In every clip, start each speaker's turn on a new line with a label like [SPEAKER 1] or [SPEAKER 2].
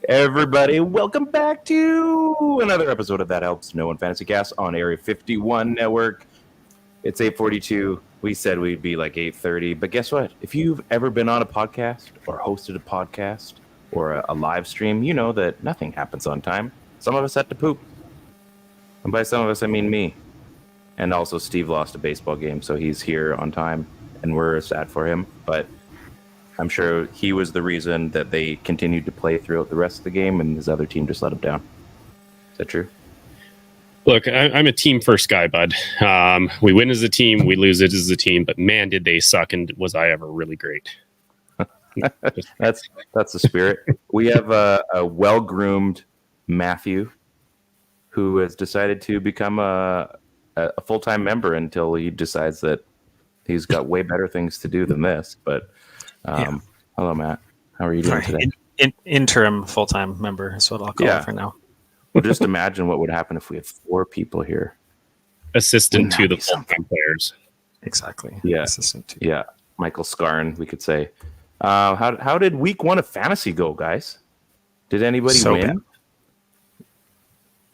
[SPEAKER 1] Everybody, welcome back to another episode of That Helps No One Fantasy Cast on Area 51 Network. It's 8:42. We said we'd be like 8:30, but guess what? If you've ever been on a podcast or hosted a podcast or a live stream, you know that nothing happens on time. Some of us had to poop. And by some of us, I mean me. And also Steve lost a baseball game, so he's here on time, and we're sad for him. But I'm sure he was the reason that they continued to play throughout the rest of the game, and his other team just let him down. Is that true?
[SPEAKER 2] Look, I'm a team first guy, bud. We win as a team, we lose it as a team, but man, did they suck, and was I ever really great.
[SPEAKER 1] That's the spirit. We have a well-groomed Matthew who has decided to become a full-time member until he decides that he's got way better things to do than this. But hello, Matt. How are you doing today?
[SPEAKER 3] Interim full-time member is what I'll call it for now.
[SPEAKER 1] Well, just imagine what would happen if we had 4 people here.
[SPEAKER 2] Assistant to the full-time players.
[SPEAKER 3] Exactly.
[SPEAKER 1] Yeah.
[SPEAKER 3] Assistant to.
[SPEAKER 1] Yeah. Michael Scarn, we could say. How did week 1 of fantasy go, guys? Did anybody win?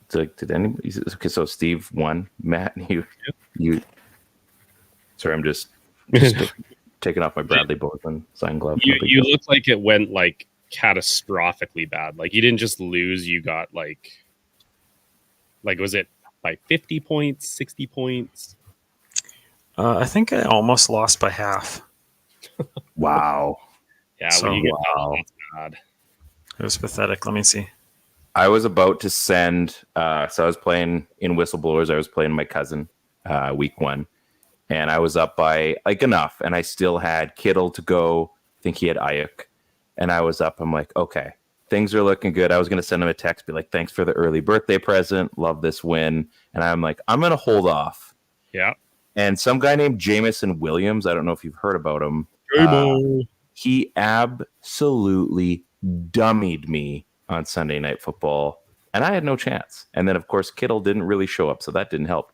[SPEAKER 3] Bad.
[SPEAKER 1] Did anybody? Okay, so Steve won. Matt, you. Sorry, I'm just taking off my Bradley Bozeman sign glove.
[SPEAKER 2] You look like it went like catastrophically bad. Like you didn't just lose; you got like was it by 50 points, 60 points?
[SPEAKER 3] I think I almost lost by half.
[SPEAKER 1] Wow.
[SPEAKER 2] Yeah, when you get that's bad.
[SPEAKER 3] It was pathetic. Let me see.
[SPEAKER 1] I was about to send. So I was playing in Whistleblowers. I was playing my cousin week 1. And I was up by like enough, and I still had Kittle to go. I think he had Ayuk, and I was up. I'm like, okay, things are looking good. I was going to send him a text, be like, thanks for the early birthday present. Love this win. And I'm like, I'm going to hold off.
[SPEAKER 2] Yeah.
[SPEAKER 1] And some guy named Jameson Williams, I don't know if you've heard about him. He absolutely dummied me on Sunday Night Football, and I had no chance. And then, of course, Kittle didn't really show up, so that didn't help.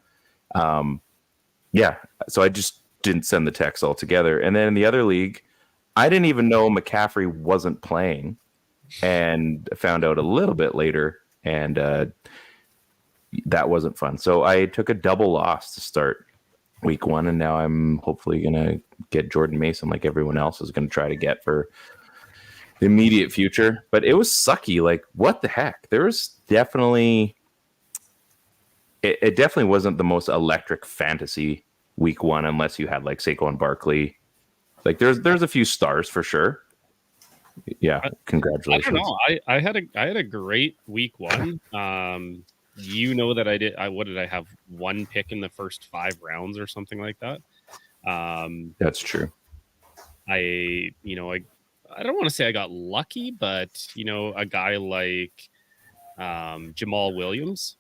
[SPEAKER 1] Yeah, so I just didn't send the text altogether. And then in the other league, I didn't even know McCaffrey wasn't playing, and found out a little bit later, and that wasn't fun. So I took a double loss to start week 1, and now I'm hopefully going to get Jordan Mason like everyone else is going to try to get for the immediate future. But it was sucky. Like, what the heck? There was definitely... It definitely wasn't the most electric fantasy week 1 unless you had like Saquon Barkley. Like there's a few stars for sure. Yeah, congratulations.
[SPEAKER 2] I don't know. I had a great week 1. You know that I did. What did I have? 1 pick in the first 5 rounds or something like that.
[SPEAKER 1] That's true.
[SPEAKER 2] I don't want to say I got lucky, but a guy like Jamal Williams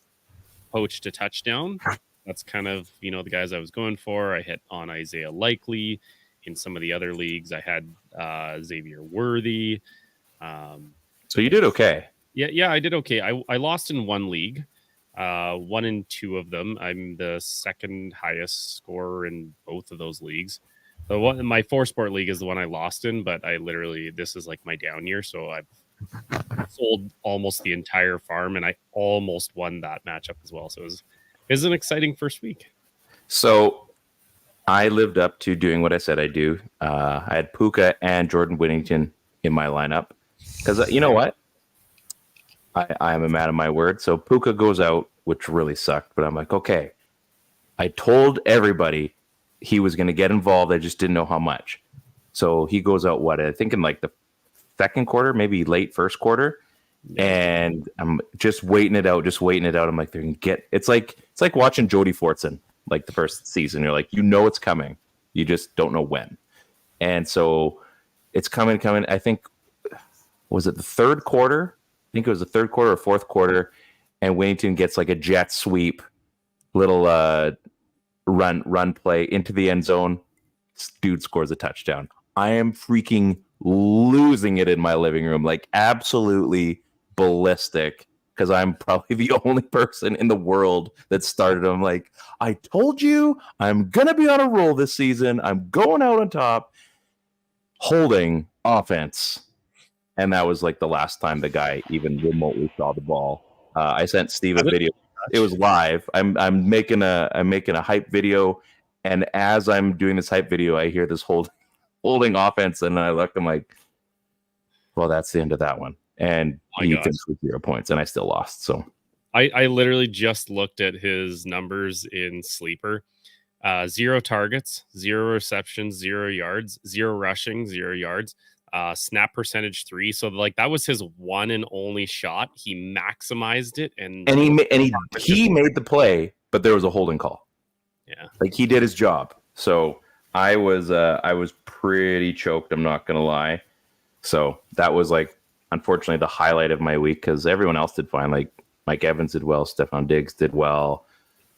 [SPEAKER 2] poached a touchdown. That's kind of, the guys I was going for. I hit on Isaiah Likely. In some of the other leagues, I had Xavier Worthy.
[SPEAKER 1] So you did okay.
[SPEAKER 2] Yeah, I did okay. I lost in 1 league, 1 in 2 of them. I'm the second highest scorer in both of those leagues. My 4-sport league is the one I lost in, but this is like my down year, so I've sold almost the entire farm, and I almost won that matchup as well. So it was an exciting first week.
[SPEAKER 1] So I lived up to doing what I said I'd do. I had Puka and Jordan Whittington in my lineup because you know what? I am a man of my word. So Puka goes out, which really sucked, but I'm like, okay. I told everybody he was going to get involved. I just didn't know how much. So he goes out, I think in like the second quarter, maybe late first quarter, and I'm just waiting it out. I'm like, they're gonna get. It's like watching Jody Fortson, like the first season. You're like, it's coming, you just don't know when. And so it's coming. I think was it the third quarter? I think it was the third quarter or fourth quarter, and Whittington gets like a jet sweep, little run play into the end zone. Dude scores a touchdown. I am freaking losing it in my living room, like absolutely ballistic, because I'm probably the only person in the world that started them. Like, I told you I'm gonna be on a roll this season. I'm going out on top, holding offense, and that was like the last time the guy even remotely saw the ball. I sent Steve a video. It was live. I'm making a hype video, and as I'm doing this hype video, I hear this holding offense, and I look. I'm like, well, that's the end of that one. And he finished with 0 points, and I still lost. So
[SPEAKER 2] I literally just looked at his numbers in Sleeper. 0 targets, 0 receptions, 0 yards, 0 rushing, 0 yards. Snap percentage 3. So like that was his one and only shot. He maximized it, and
[SPEAKER 1] he made the play, but there was a holding call.
[SPEAKER 2] Yeah,
[SPEAKER 1] like he did his job. So I was pretty choked. I'm not gonna lie. So that was like unfortunately the highlight of my week because everyone else did fine. Like Mike Evans did well, Stephon Diggs did well.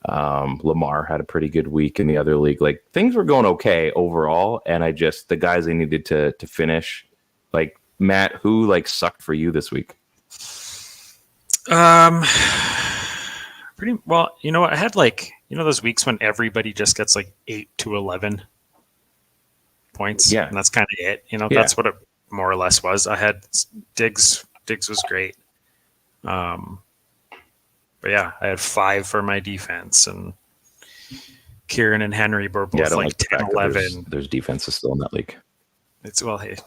[SPEAKER 1] Lamar had a pretty good week in the other league. Like things were going okay overall, and the guys I needed to finish. Like Matt, who like sucked for you this week?
[SPEAKER 3] Pretty well. You know what? I had like those weeks when everybody just gets like 8 to 11 points.
[SPEAKER 1] Yeah,
[SPEAKER 3] and that's kind of it. That's what it more or less was. I had Diggs. Diggs was great. But yeah, I had 5 for my defense, and Kieran and Henry were both like 10, 11.
[SPEAKER 1] There's defenses still in that league.
[SPEAKER 3] It's what you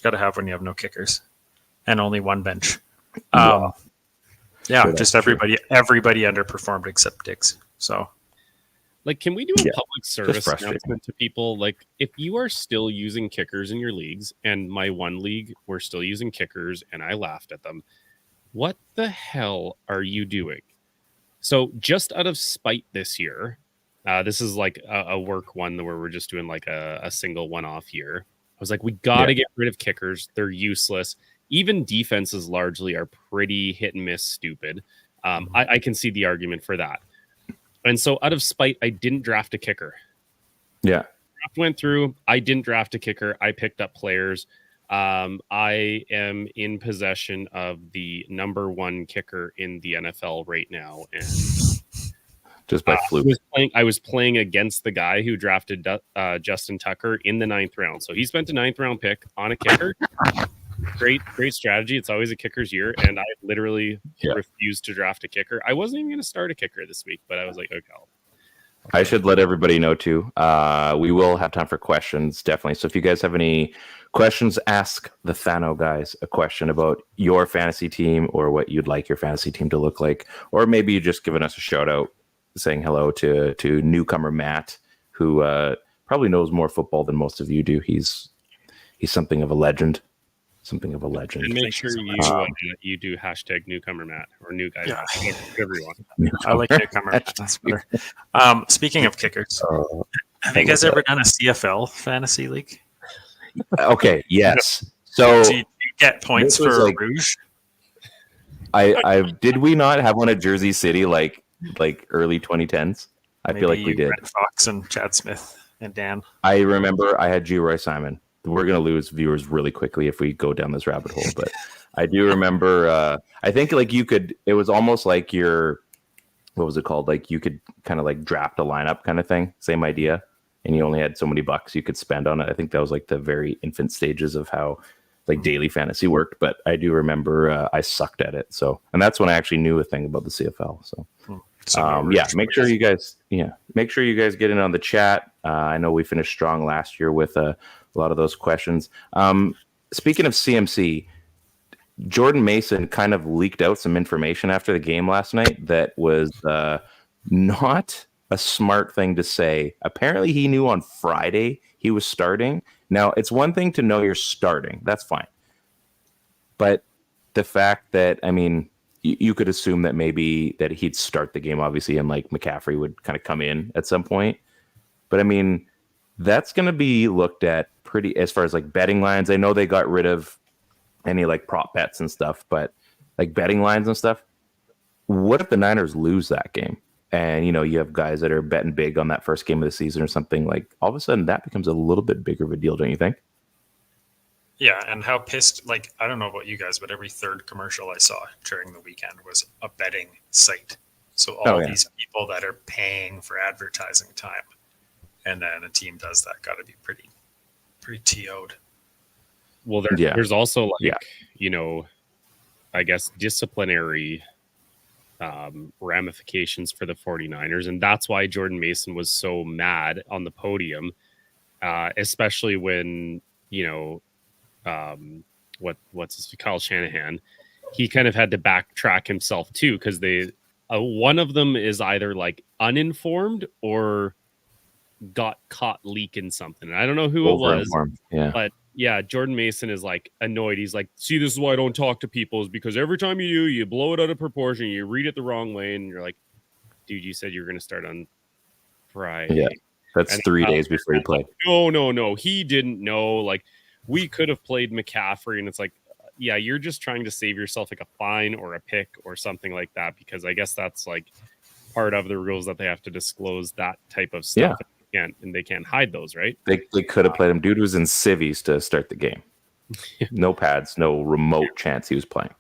[SPEAKER 3] got to have when you have no kickers and only one bench.
[SPEAKER 1] Sure,
[SPEAKER 3] just everybody underperformed except Diggs. So,
[SPEAKER 2] like, can we do a public service announcement to people? Like, if you are still using kickers in your leagues, and my one league, we're still using kickers, and I laughed at them. What the hell are you doing? So just out of spite this year, this is like a work one where we're just doing like a single one-off year. I was like, we got to get rid of kickers. They're useless. Even defenses largely are pretty hit and miss stupid. I can see the argument for that. And so out of spite, I didn't draft a kicker.
[SPEAKER 1] Yeah.
[SPEAKER 2] Draft went through. I didn't draft a kicker. I picked up players. I am in possession of the number 1 kicker in the NFL right now, and
[SPEAKER 1] just by fluke.
[SPEAKER 2] I was playing against the guy who drafted Justin Tucker in the 9th round. So he spent a 9th round pick on a kicker. Great strategy. It's always a kicker's year, and I literally refused to draft a kicker. I wasn't even going to start a kicker this week, but I was like, okay.
[SPEAKER 1] I should let everybody know too. We will have time for questions, definitely. So if you guys have any questions, ask the THNO guys a question about your fantasy team or what you'd like your fantasy team to look like, or maybe you're just giving us a shout out, saying hello to newcomer Matt, who probably knows more football than most of you do. He's something of a legend. And
[SPEAKER 2] make sure you do hashtag newcomer Matt or new guy.
[SPEAKER 3] Yeah.
[SPEAKER 2] Everyone.
[SPEAKER 3] I like newcomer Matt. That's better. Speaking of kickers, have you guys ever done a CFL fantasy league?
[SPEAKER 1] Okay. Yes. So
[SPEAKER 3] do you get points for Rouge?
[SPEAKER 1] I did we not have one at Jersey City like early 2010s? I feel like we did.
[SPEAKER 3] Brett Fox and Chad Smith and Dan.
[SPEAKER 1] I remember I had G. Roy Simon. We're going to lose viewers really quickly if we go down this rabbit hole, but I do remember. I think like it was almost like what was it called? Like you could kind of like draft a lineup kind of thing. Same idea, and you only had so many bucks you could spend on it. I think that was like the very infant stages of how like daily fantasy worked. But I do remember I sucked at it. So, and that's when I actually knew a thing about the CFL. So. Make sure you guys get in on the chat. I know we finished strong last year with a lot of those questions. Speaking of CMC, Jordan Mason kind of leaked out some information after the game last night that was not a smart thing to say. Apparently he knew on Friday he was starting. Now, it's one thing to know you're starting. That's fine. But the fact that, I mean, you could assume that maybe that he'd start the game, obviously, and like McCaffrey would kind of come in at some point. But I mean, that's going to be looked at pretty as far as like betting lines. I know they got rid of any like prop bets and stuff, but like betting lines and stuff. What if the Niners lose that game? And, you have guys that are betting big on that first game of the season or something, like all of a sudden that becomes a little bit bigger of a deal, don't you think?
[SPEAKER 3] Yeah, and how pissed, like, I don't know about you guys, but every third commercial I saw during the weekend was a betting site. So all these people that are paying for advertising time, and then a team does that, got to be pretty TO'd.
[SPEAKER 2] Well, there's also I guess disciplinary ramifications for the 49ers, and that's why Jordan Mason was so mad on the podium, especially when Kyle Shanahan, he kind of had to backtrack himself too, because they one of them is either like uninformed or got caught leaking something. I don't know who it was, but yeah, Jordan Mason is like annoyed. He's like, see, this is why I don't talk to people, is because every time you blow it out of proportion, you read it the wrong way, and you're like, dude, you said you were going to start on Friday.
[SPEAKER 1] Yeah, that's 3 days before you play.
[SPEAKER 2] No, he didn't know. Like, we could have played McCaffrey, and it's like, yeah, you're just trying to save yourself like a fine or a pick or something like that, because I guess that's like part of the rules that they have to disclose that type of stuff. Yeah. They can't hide those, right?
[SPEAKER 1] They could have played him. Dude was in civvies to start the game. No pads, no remote chance he was playing.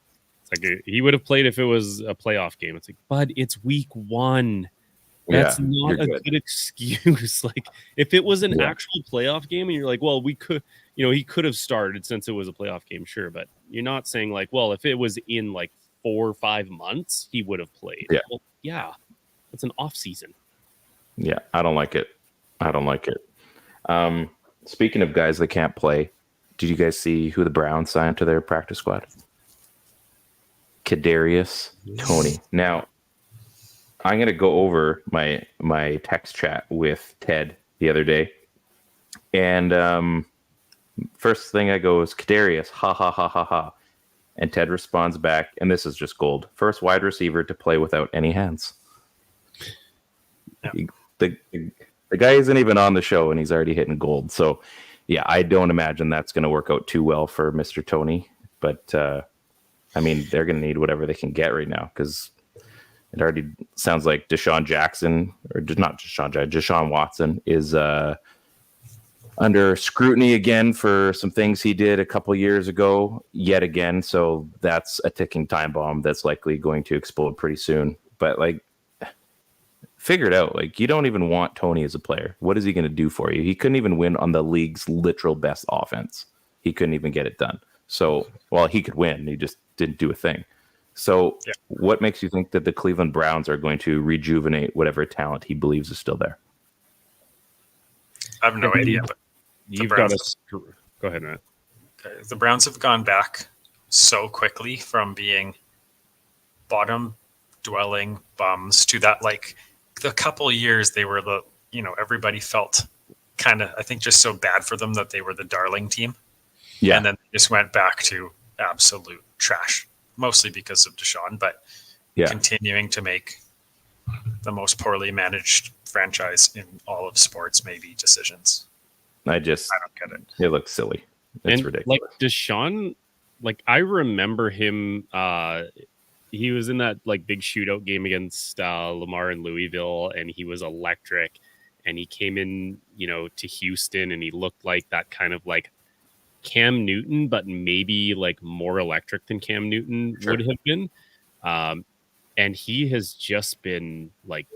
[SPEAKER 2] It's like he would have played if it was a playoff game. It's like, bud, it's week 1. That's not a good excuse. Like, if it was an actual playoff game and you're like, well, we could, he could have started since it was a playoff game, sure. But you're not saying like, well, if it was in like 4 or 5 months, he would have played.
[SPEAKER 1] Yeah.
[SPEAKER 2] Well, yeah. It's an off season.
[SPEAKER 1] Yeah. I don't like it. Speaking of guys that can't play, did you guys see who the Browns signed to their practice squad? Kadarius Toney. Now, I'm going to go over my text chat with Ted the other day. And first thing I go is, Kadarius, ha, ha, ha, ha, ha. And Ted responds back, and this is just gold. First wide receiver to play without any hands. Yeah. The guy isn't even on the show, and he's already hitting gold. So, yeah, I don't imagine that's going to work out too well for Mr. Toney. But, I mean, they're going to need whatever they can get right now, because it already sounds like Deshaun Watson is under scrutiny again for some things he did a couple years ago yet again. So that's a ticking time bomb that's likely going to explode pretty soon. But, like, figure it out. Like, you don't even want Toney as a player. What is he going to do for you? He couldn't even win on the league's literal best offense. He couldn't even get it done. So, well, he could win. He just didn't do a thing. So what makes you think that the Cleveland Browns are going to rejuvenate whatever talent he believes is still there?
[SPEAKER 3] I have no idea. But
[SPEAKER 2] you've got to go ahead, Matt.
[SPEAKER 3] Okay. The Browns have gone back so quickly from being bottom-dwelling bums to that, like, the couple of years they were the, everybody felt kind of, I think, just so bad for them that they were the darling team. Yeah. And then they just went back to absolute trash, mostly because of Deshaun, but continuing to make the most poorly managed franchise in all of sports maybe decisions. I don't get it.
[SPEAKER 1] It looks silly. It's ridiculous.
[SPEAKER 2] Like Deshaun, like, I remember him, he was in that like big shootout game against Lamar in Louisville, and he was electric, and he came in, to Houston, and he looked like that kind of like Cam Newton, but maybe like more electric than Cam Newton would have been. And he has just been like,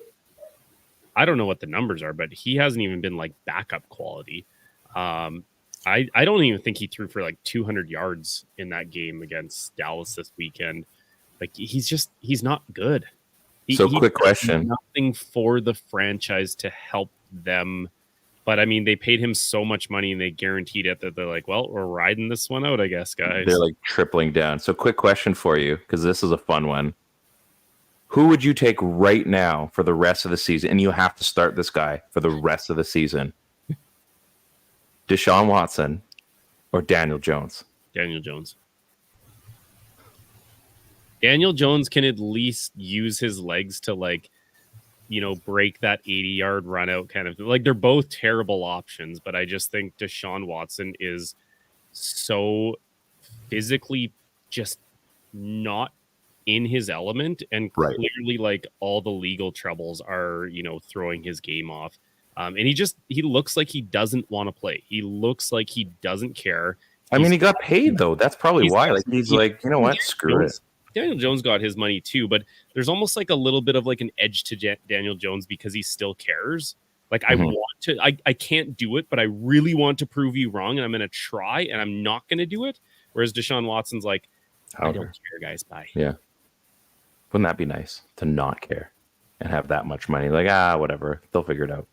[SPEAKER 2] I don't know what the numbers are, but he hasn't even been like backup quality. I don't even think he threw for like 200 yards in that game against Dallas this weekend. Like, he's not good.
[SPEAKER 1] Quick question.
[SPEAKER 2] Nothing for the franchise to help them. But I mean, they paid him so much money and they guaranteed it that they're like, well, we're riding this one out, I guess, guys.
[SPEAKER 1] They're like tripling down. So quick question for you, because this is a fun one. Who would you take right now for the rest of the season? And you have to start this guy for the rest of the season. Deshaun Watson or Daniel Jones?
[SPEAKER 2] Daniel Jones. Daniel Jones can at least use his legs to, like, break that 80-yard run out kind of. Like, they're both terrible options, but I just think Deshaun Watson is so physically just not in his element, and clearly, like, all the legal troubles are, throwing his game off. And he looks like he doesn't want to play. He looks like he doesn't care.
[SPEAKER 1] I mean, he got paid, though. That's probably why. Like, he's like, you know what? Screw it.
[SPEAKER 2] Daniel Jones got his money too, but there's almost like a little bit of like an edge to Daniel Jones because he still cares. Like, I want to, I can't do it, but I really want to prove you wrong, and I'm going to try, and I'm not going to do it. Whereas Deshaun Watson's like, I don't care, guys. Bye.
[SPEAKER 1] Yeah. Wouldn't that be nice to not care and have that much money? Like, whatever. They'll figure it out.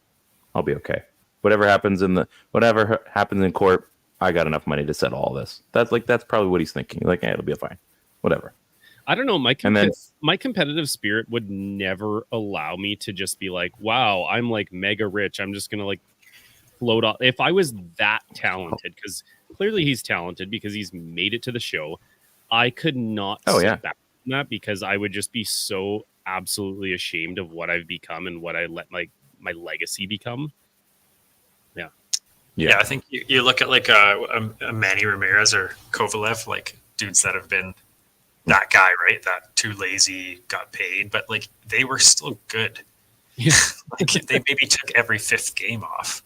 [SPEAKER 1] I'll be okay. Whatever happens in court, I got enough money to settle all this. That's probably what he's thinking. Like, it'll be fine. Whatever.
[SPEAKER 2] I don't know. My competitive spirit would never allow me to just be like, wow, I'm like mega rich. I'm just going to like float off. If I was that talented, because clearly he's talented because he's made it to the show, I could not sit back from that because I would just be so absolutely ashamed of what I've become and what I let my legacy become.
[SPEAKER 3] Yeah, I think you look at like a Manny Ramirez or Kovalev, like dudes that have been that guy, right? That too lazy, got paid, but like they were still good.
[SPEAKER 2] Yeah.
[SPEAKER 3] Like they maybe took every fifth game off.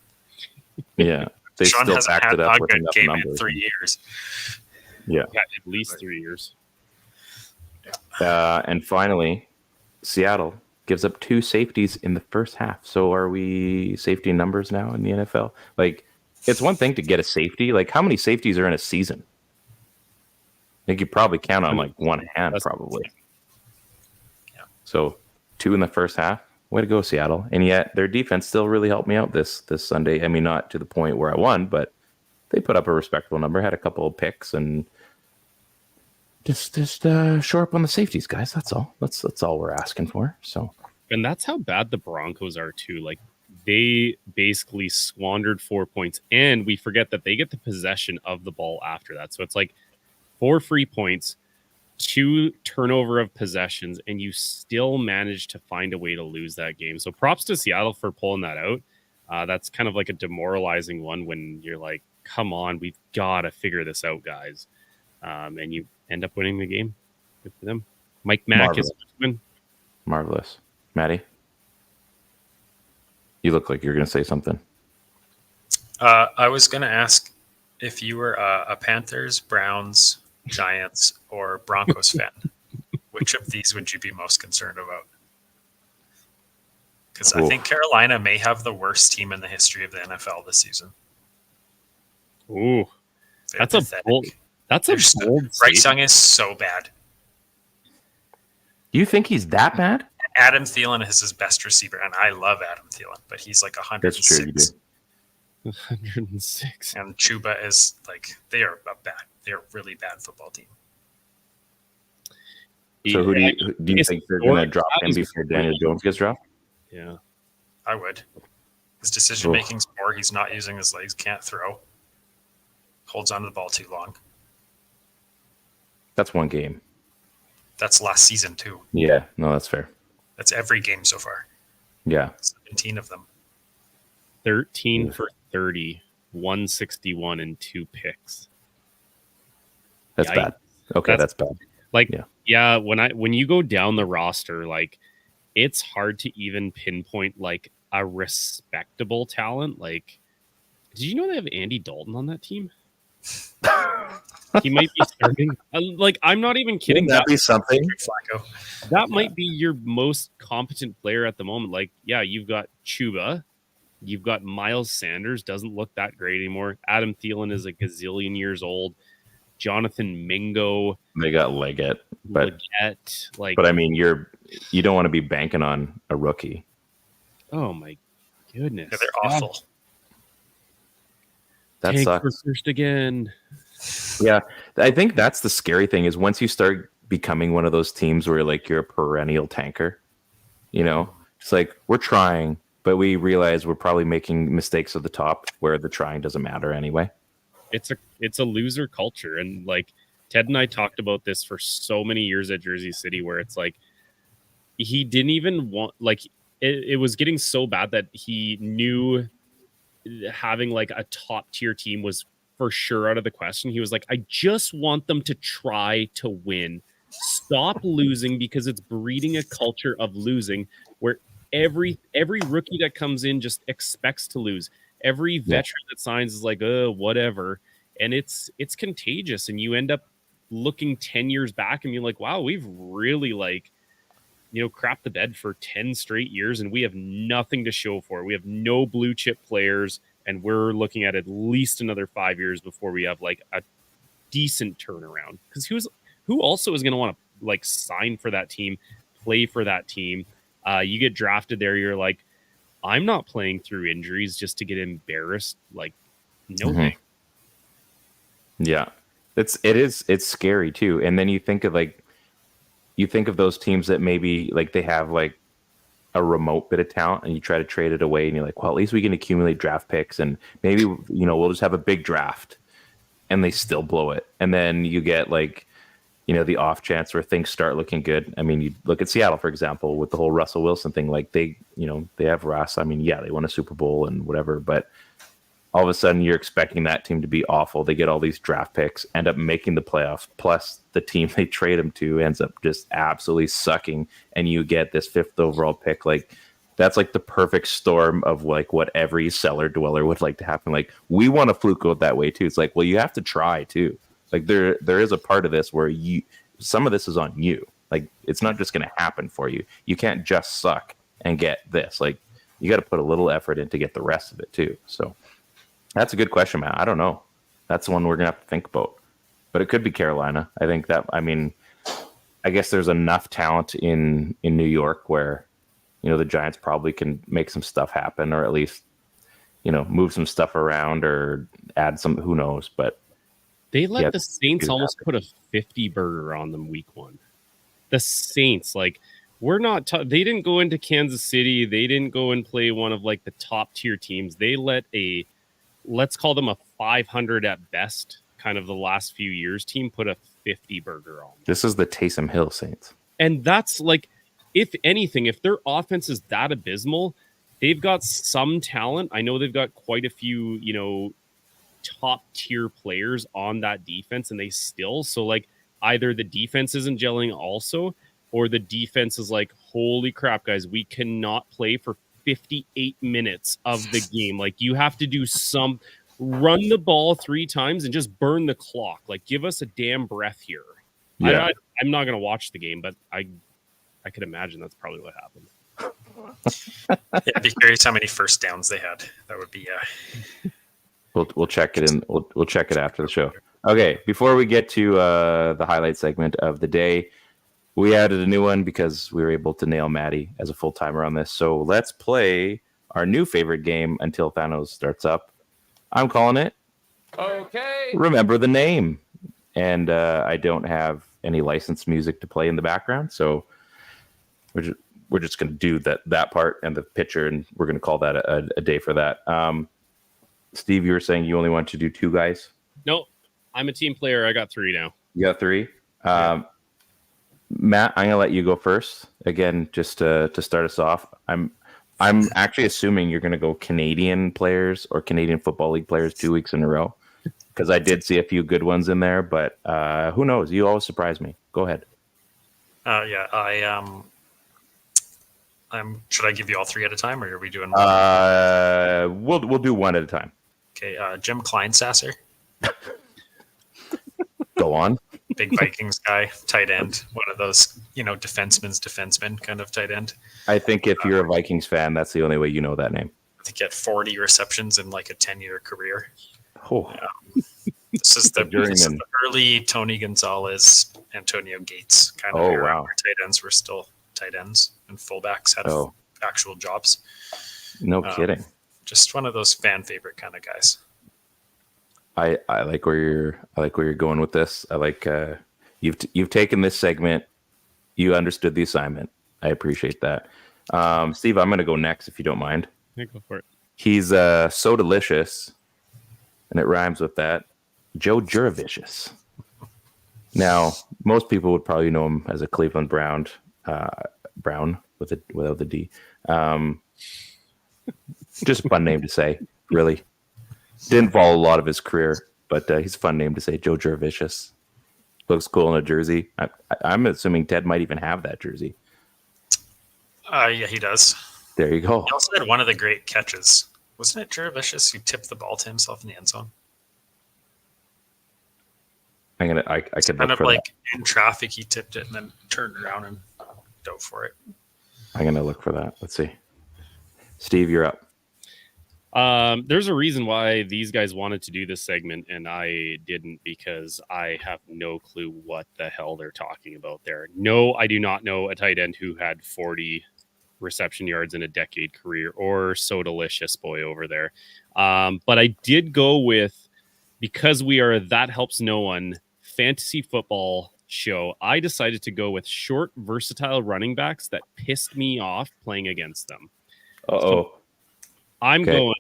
[SPEAKER 1] Yeah, they
[SPEAKER 3] Sean
[SPEAKER 1] still
[SPEAKER 3] hasn't
[SPEAKER 1] backed
[SPEAKER 3] had
[SPEAKER 1] it up
[SPEAKER 3] a
[SPEAKER 1] with
[SPEAKER 3] good
[SPEAKER 1] enough
[SPEAKER 3] game
[SPEAKER 1] numbers.
[SPEAKER 3] in 3 years.
[SPEAKER 1] Yeah,
[SPEAKER 2] at least 3 years.
[SPEAKER 1] And finally, Seattle gives up 2 safeties in the first half. So are we safety numbers now in the NFL? Like, it's one thing to get a safety. Like, how many safeties are in a season? I think you probably count on like one hand, probably.
[SPEAKER 3] Yeah.
[SPEAKER 1] So 2 in the first half. Way to go, Seattle. And yet their defense still really helped me out this Sunday. I mean, not to the point where I won, but they put up a respectable number, had a couple of picks, and just shore up on the safeties, guys. That's all. That's all we're asking for. So,
[SPEAKER 2] and that's how bad the Broncos are too. Like, they basically squandered 4 points, and we forget that they get the possession of the ball after that. So it's like 4 free points, 2 turnover of possessions, and you still manage to find a way to lose that game. So props to Seattle for pulling that out. That's kind of like a demoralizing one when you're like, come on, we've got to figure this out, guys. And you end up winning the game. Good for them. Mike Mack is win.
[SPEAKER 1] Marvelous. Maddie? You look like you're going to say something.
[SPEAKER 3] I was going to ask if you were a Panthers, Browns, Giants, or Broncos fan, which of these would you be most concerned about? Because I think Carolina may have the worst team in the history of the NFL this season.
[SPEAKER 2] Ooh, that's a bold. That's a bold.
[SPEAKER 3] Bryce Young is so bad.
[SPEAKER 1] You think he's that bad?
[SPEAKER 3] Adam Thielen is his best receiver, and I love Adam Thielen, but he's like 106.
[SPEAKER 1] That's true, you do.
[SPEAKER 2] 106.
[SPEAKER 3] And Chuba is like, they are a really bad football team.
[SPEAKER 1] So who do you think they're going to drop him before Daniel Jones gets dropped?
[SPEAKER 2] Yeah,
[SPEAKER 3] I would. His decision making's poor. He's not using his legs, can't throw, holds onto the ball too long.
[SPEAKER 1] That's one game.
[SPEAKER 3] That's last season too.
[SPEAKER 1] Yeah, no, that's fair.
[SPEAKER 3] That's every game so far.
[SPEAKER 1] Yeah.
[SPEAKER 3] 17 of them.
[SPEAKER 2] 13 for 30, 161, and 2 picks.
[SPEAKER 1] That's bad. Okay, that's bad.
[SPEAKER 2] Like, yeah, when you go down the roster, like, it's hard to even pinpoint like a respectable talent. Like, did you know they have Andy Dalton on that team? He might be starting. Like, I'm not even kidding.
[SPEAKER 1] Wouldn't that be something?
[SPEAKER 2] That might be your most competent player at the moment. Like, yeah, you've got Chuba. You've got Miles Sanders. Doesn't look that great anymore. Adam Thielen is a gazillion years old. Jonathan Mingo.
[SPEAKER 1] They got Leggett. But I mean, you don't want to be banking on a rookie.
[SPEAKER 2] Oh, my goodness.
[SPEAKER 3] Yeah, they're awful.
[SPEAKER 1] That
[SPEAKER 2] Tank
[SPEAKER 1] sucks.
[SPEAKER 2] For first again.
[SPEAKER 1] Yeah, I think that's the scary thing is once you start becoming one of those teams where like you're a perennial tanker, you know, it's like we're trying, but we realize we're probably making mistakes at the top where the trying doesn't matter anyway.
[SPEAKER 2] It's a loser culture, and like Ted and I talked about this for so many years at Jersey City, where it's like he didn't even want like it was getting so bad that he knew having like a top tier team was for sure out of the question. He was like, I just want them to try to win. Stop losing because it's breeding a culture of losing where every rookie that comes in just expects to lose. Every veteran that signs is like, whatever. And it's contagious. And you end up looking 10 years back and you're like, wow, we've really like crap the bed for 10 straight years, and we have nothing to show for it. We have no blue chip players, and we're looking at least another 5 years before we have like a decent turnaround. Because who also is going to want to like sign for that team, play for that team? You get drafted there, you're like, I'm not playing through injuries just to get embarrassed. Like, no thing.
[SPEAKER 1] Yeah, it's scary too. And then you think of those teams that maybe like they have like a remote bit of talent, and you try to trade it away, and you're like, well, at least we can accumulate draft picks, and maybe we'll just have a big draft, and they still blow it. And then you get like the off chance where things start looking good. I mean, you look at Seattle, for example, with the whole Russell Wilson thing. Like they have Russ. I mean, yeah, they won a Super Bowl and whatever, but all of a sudden you're expecting that team to be awful. They get all these draft picks, end up making the playoffs, plus the team they trade them to ends up just absolutely sucking, and you get this 5th overall pick. Like, that's like the perfect storm of like what every cellar dweller would like to happen. Like, we want a fluke out that way too. It's like, well, you have to try too. Like there is a part of this where some of this is on you. Like, it's not just going to happen for you. You can't just suck and get this. Like, you got to put a little effort in to get the rest of it too. So that's a good question, man. I don't know. That's the one we're going to have to think about. But it could be Carolina. I think I guess there's enough talent in New York where, the Giants probably can make some stuff happen, or at least, move some stuff around or add some, who knows. But
[SPEAKER 2] they let the Saints almost put a 50 burger on them week 1. The Saints, like, we're not, they didn't go into Kansas City. They didn't go and play one of like the top tier teams. They let let's call them a 500 at best, kind of the last few years team, put a 50 burger on them.
[SPEAKER 1] This is the Taysom Hill Saints.
[SPEAKER 2] And that's like, if anything, if their offense is that abysmal, they've got some talent. I know they've got quite a few, top tier players on that defense, and they still, so like either the defense isn't gelling also, or the defense is like, holy crap, guys, we cannot play for 58 minutes of the game. Like, you have to do run the ball 3 times and just burn the clock. Like, give us a damn breath here.
[SPEAKER 1] Yeah.
[SPEAKER 2] I'm not going to watch the game, but I could imagine that's probably what happened.
[SPEAKER 3] Yeah, I'd be curious how many first downs they had. That would be
[SPEAKER 1] We'll check it in. We'll check it after the show. Okay, before we get to the highlight segment of the day, we added a new one because we were able to nail Maddie as a full-timer on this. So let's play our new favorite game until THNOs starts up. I'm calling it Remember the Name. And I don't have any licensed music to play in the background, so we're just going to do that part and the picture, and we're going to call that a day for that. Steve, you were saying you only want to do 2 guys?
[SPEAKER 2] No, I'm a team player. I got 3 now.
[SPEAKER 1] You got 3? Yeah. Matt, I'm going to let you go first. Again, just to start us off. I'm actually assuming you're going to go Canadian players or Canadian Football League players 2 weeks in a row, because I did see a few good ones in there, but who knows? You always surprise me. Go ahead.
[SPEAKER 3] Should I give you all 3 at a time, or are we doing one?
[SPEAKER 1] We'll do one at a time.
[SPEAKER 3] Okay, Jim Kleinsasser.
[SPEAKER 1] Go on.
[SPEAKER 3] Big Vikings guy, tight end, one of those, defenseman's defenseman kind of tight end.
[SPEAKER 1] I think if you're a Vikings fan, that's the only way you know that name.
[SPEAKER 3] To get 40 receptions in like a 10-year career.
[SPEAKER 1] Oh.
[SPEAKER 3] This is the early Tony Gonzalez, Antonio Gates kind of era.
[SPEAKER 1] Wow.
[SPEAKER 3] Where tight ends were still tight ends and fullbacks had actual jobs.
[SPEAKER 1] No kidding.
[SPEAKER 3] Just one of those fan favorite kind of guys.
[SPEAKER 1] I like where you're going with this. I like you've taken this segment, you understood the assignment. I appreciate that. Steve, I'm going to go next if you don't mind.
[SPEAKER 2] Yeah, go for it.
[SPEAKER 1] He's so delicious, and it rhymes with that. Joe Juravicious. Now, most people would probably know him as a Cleveland Brown without the D. Just a fun name to say, really. Didn't follow a lot of his career, but he's a fun name to say. Joe Juravicious. Looks cool in a jersey. I'm assuming Ted might even have that jersey.
[SPEAKER 3] Yeah, he does.
[SPEAKER 1] There you go.
[SPEAKER 3] He also had one of the great catches. Wasn't it Juravicious who tipped the ball to himself in the end zone?
[SPEAKER 1] I could
[SPEAKER 3] kind of like in traffic, he tipped it and then turned around and looked out for it.
[SPEAKER 1] I'm going to look for that. Let's see. Steve, you're up.
[SPEAKER 2] There's a reason why these guys wanted to do this segment and I didn't, because I have no clue what the hell they're talking about there. No, I do not know a tight end who had 40 reception yards in a decade career, or so delicious boy over there. But I did go with, because we are That Helps No One fantasy football show, I decided to go with short, versatile running backs that pissed me off playing against them.
[SPEAKER 1] Uh-oh.
[SPEAKER 2] I'm going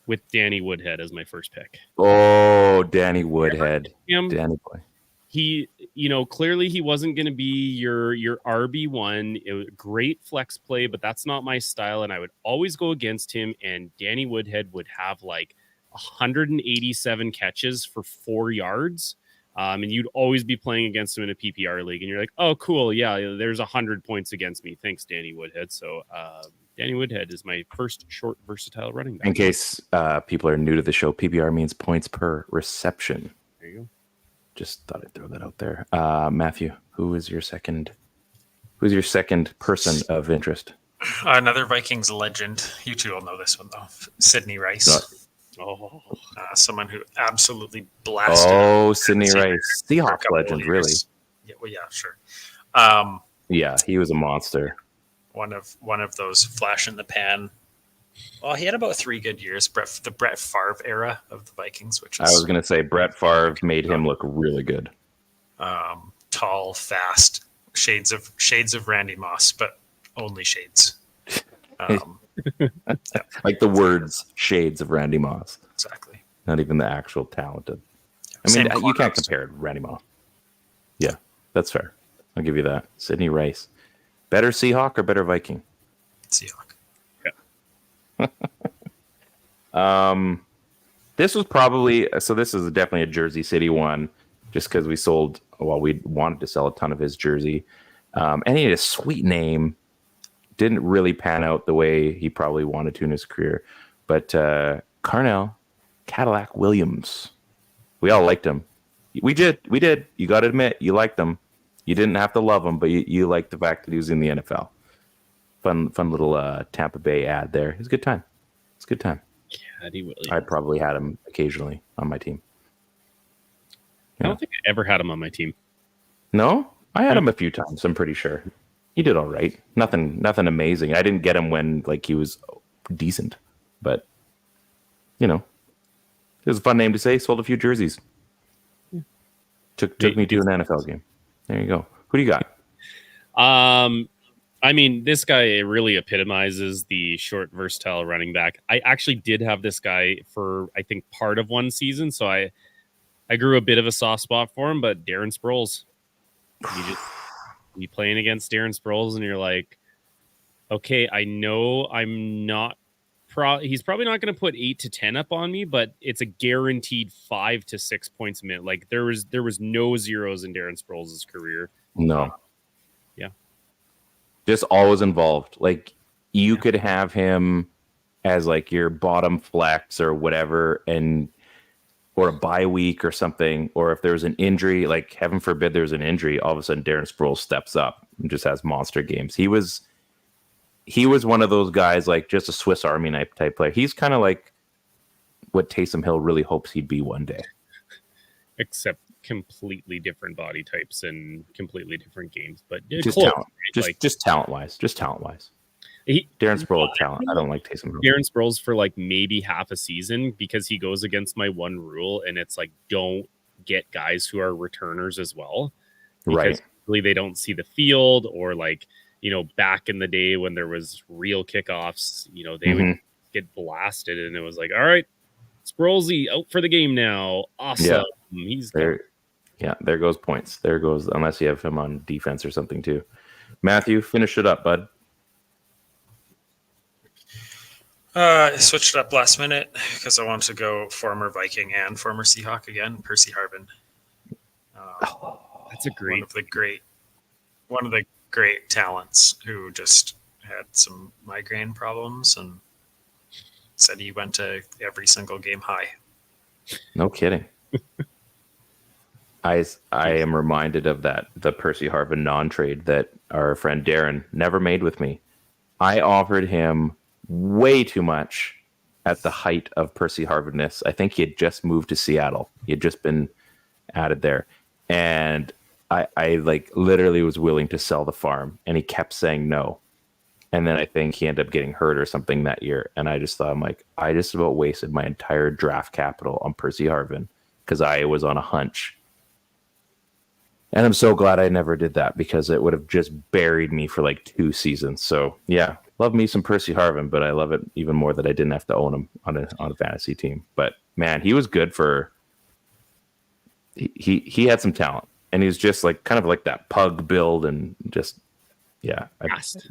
[SPEAKER 2] with Danny Woodhead as my first pick.
[SPEAKER 1] Oh, Danny Woodhead. Danny boy.
[SPEAKER 2] He, clearly he wasn't going to be your RB1. It was great flex play, but that's not my style. And I would always go against him. And Danny Woodhead would have like 187 catches for 4 yards. And you'd always be playing against him in a PPR league. And you're like, oh, cool. Yeah, there's 100 points against me. Thanks, Danny Woodhead. So, Danny Woodhead is my first short, versatile running back.
[SPEAKER 1] In case people are new to the show, PPR means points per reception.
[SPEAKER 2] There you go.
[SPEAKER 1] Just thought I'd throw that out there. Matthew, who's your second person of interest?
[SPEAKER 3] Another Vikings legend. You two will know this one, though. Sidney Rice. Someone who absolutely blasted.
[SPEAKER 1] Oh, Sidney Rice. Seahawks legend, really.
[SPEAKER 3] Yeah, well, yeah, sure.
[SPEAKER 1] Yeah, he was a monster.
[SPEAKER 3] One of those flash in the pan. Well, he had about 3 good years. The Brett Favre era of the Vikings, which is,
[SPEAKER 1] I was going to say Brett Favre made him look really good.
[SPEAKER 3] Tall, fast, shades of Randy Moss, but only shades.
[SPEAKER 1] Like the words "shades of Randy Moss."
[SPEAKER 3] Exactly.
[SPEAKER 1] Not even the actual talented. I mean, you can't compare it to Randy Moss. Yeah, that's fair. I'll give you that. Sidney Rice. Better Seahawk or better Viking?
[SPEAKER 3] Seahawk.
[SPEAKER 1] Yeah. This was probably, so this is definitely a Jersey City one, just because we wanted to sell a ton of his jersey. And he had a sweet name. Didn't really pan out the way he probably wanted to in his career. But Carnell Cadillac Williams. We all liked him. We did. You got to admit, you liked him. You didn't have to love him, but you liked the fact that he was in the NFL. Fun little Tampa Bay ad there. It was a good time. It's a good time.
[SPEAKER 2] Caddy Williams.
[SPEAKER 1] I probably had him occasionally on my team.
[SPEAKER 2] I don't think I ever had him on my team.
[SPEAKER 1] No? I had him a few times, I'm pretty sure. He did all right. Nothing amazing. I didn't get him when he was decent. But, it was a fun name to say. Sold a few jerseys. Yeah. Took me to an NFL game. There you go. Who do you got?
[SPEAKER 2] I mean, this guy really epitomizes the short, versatile running back. I actually did have this guy for, I think, part of one season, so I grew a bit of a soft spot for him, but Darren Sproles. You playing against Darren Sproles, and you're like, okay, I know I'm not he's probably not going to put 8 to 10 up on me, but it's a guaranteed 5 to 6 points a minute. Like there was no zeros in Darren Sproles' career.
[SPEAKER 1] No.
[SPEAKER 2] Yeah.
[SPEAKER 1] Just always involved. Like you could have him as your bottom flex or whatever, or a bye week or something, or if there's an injury, heaven forbid there's an injury, all of a sudden Darren Sproles steps up and just has monster games. He was one of those guys, just a Swiss Army knife type player. He's kind of like what Taysom Hill really hopes he'd be one day.
[SPEAKER 2] Except completely different body types and completely different games, but
[SPEAKER 1] just
[SPEAKER 2] close,
[SPEAKER 1] talent, right? just talent wise. Darren Sproles talent. I don't like Taysom Hill.
[SPEAKER 2] Darren Sproles for maybe half a season, because he goes against my one rule, and it's don't get guys who are returners as well, because really they don't see the field, or back in the day when there was real kickoffs, they would get blasted, and it was all right, Sprolesy out for the game now. Awesome. Yeah. He's
[SPEAKER 1] there. Yeah, there goes points. There goes, unless you have him on defense or something too. Matthew, finish it up, bud.
[SPEAKER 3] I switched it up last minute because I wanted to go former Viking and former Seahawk again, Percy Harvin.
[SPEAKER 2] That's a great
[SPEAKER 3] one of the great talents who just had some migraine problems and said he went to every single game high.
[SPEAKER 1] No kidding. I am reminded of the Percy Harvin non-trade that our friend Darren never made with me. I offered him way too much at the height of Percy Harvin-ness. I think he had just moved to Seattle. He had just been added there. And I like literally was willing to sell the farm, and he kept saying no. And then I think he ended up getting hurt or something that year. And I just thought, I'm like, I just about wasted my entire draft capital on Percy Harvin because I was on a hunch. And I'm so glad I never did that because it would have just buried me for like 2 seasons. So yeah, love me some Percy Harvin, but I love it even more that I didn't have to own him on a fantasy team. But man, he was good for. He had some talent, and he was just like kind of like that pug build, and just
[SPEAKER 2] Fast.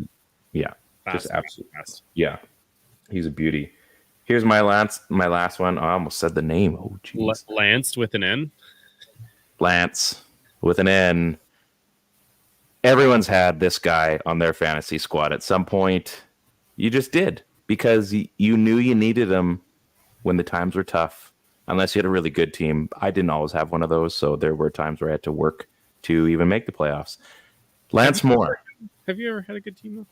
[SPEAKER 1] Just absolutely fast. Yeah, he's a beauty. Here's my last one. I almost said the name. Oh, jeez.
[SPEAKER 2] Lance with an N.
[SPEAKER 1] Lance with an N. Everyone's had this guy on their fantasy squad at some point. You just did because you knew you needed him when the times were tough. Unless you had a really good team. I didn't always have one of those, so there were times where I had to work to even make the playoffs. Lance Moore.
[SPEAKER 2] Have you ever had a good team though?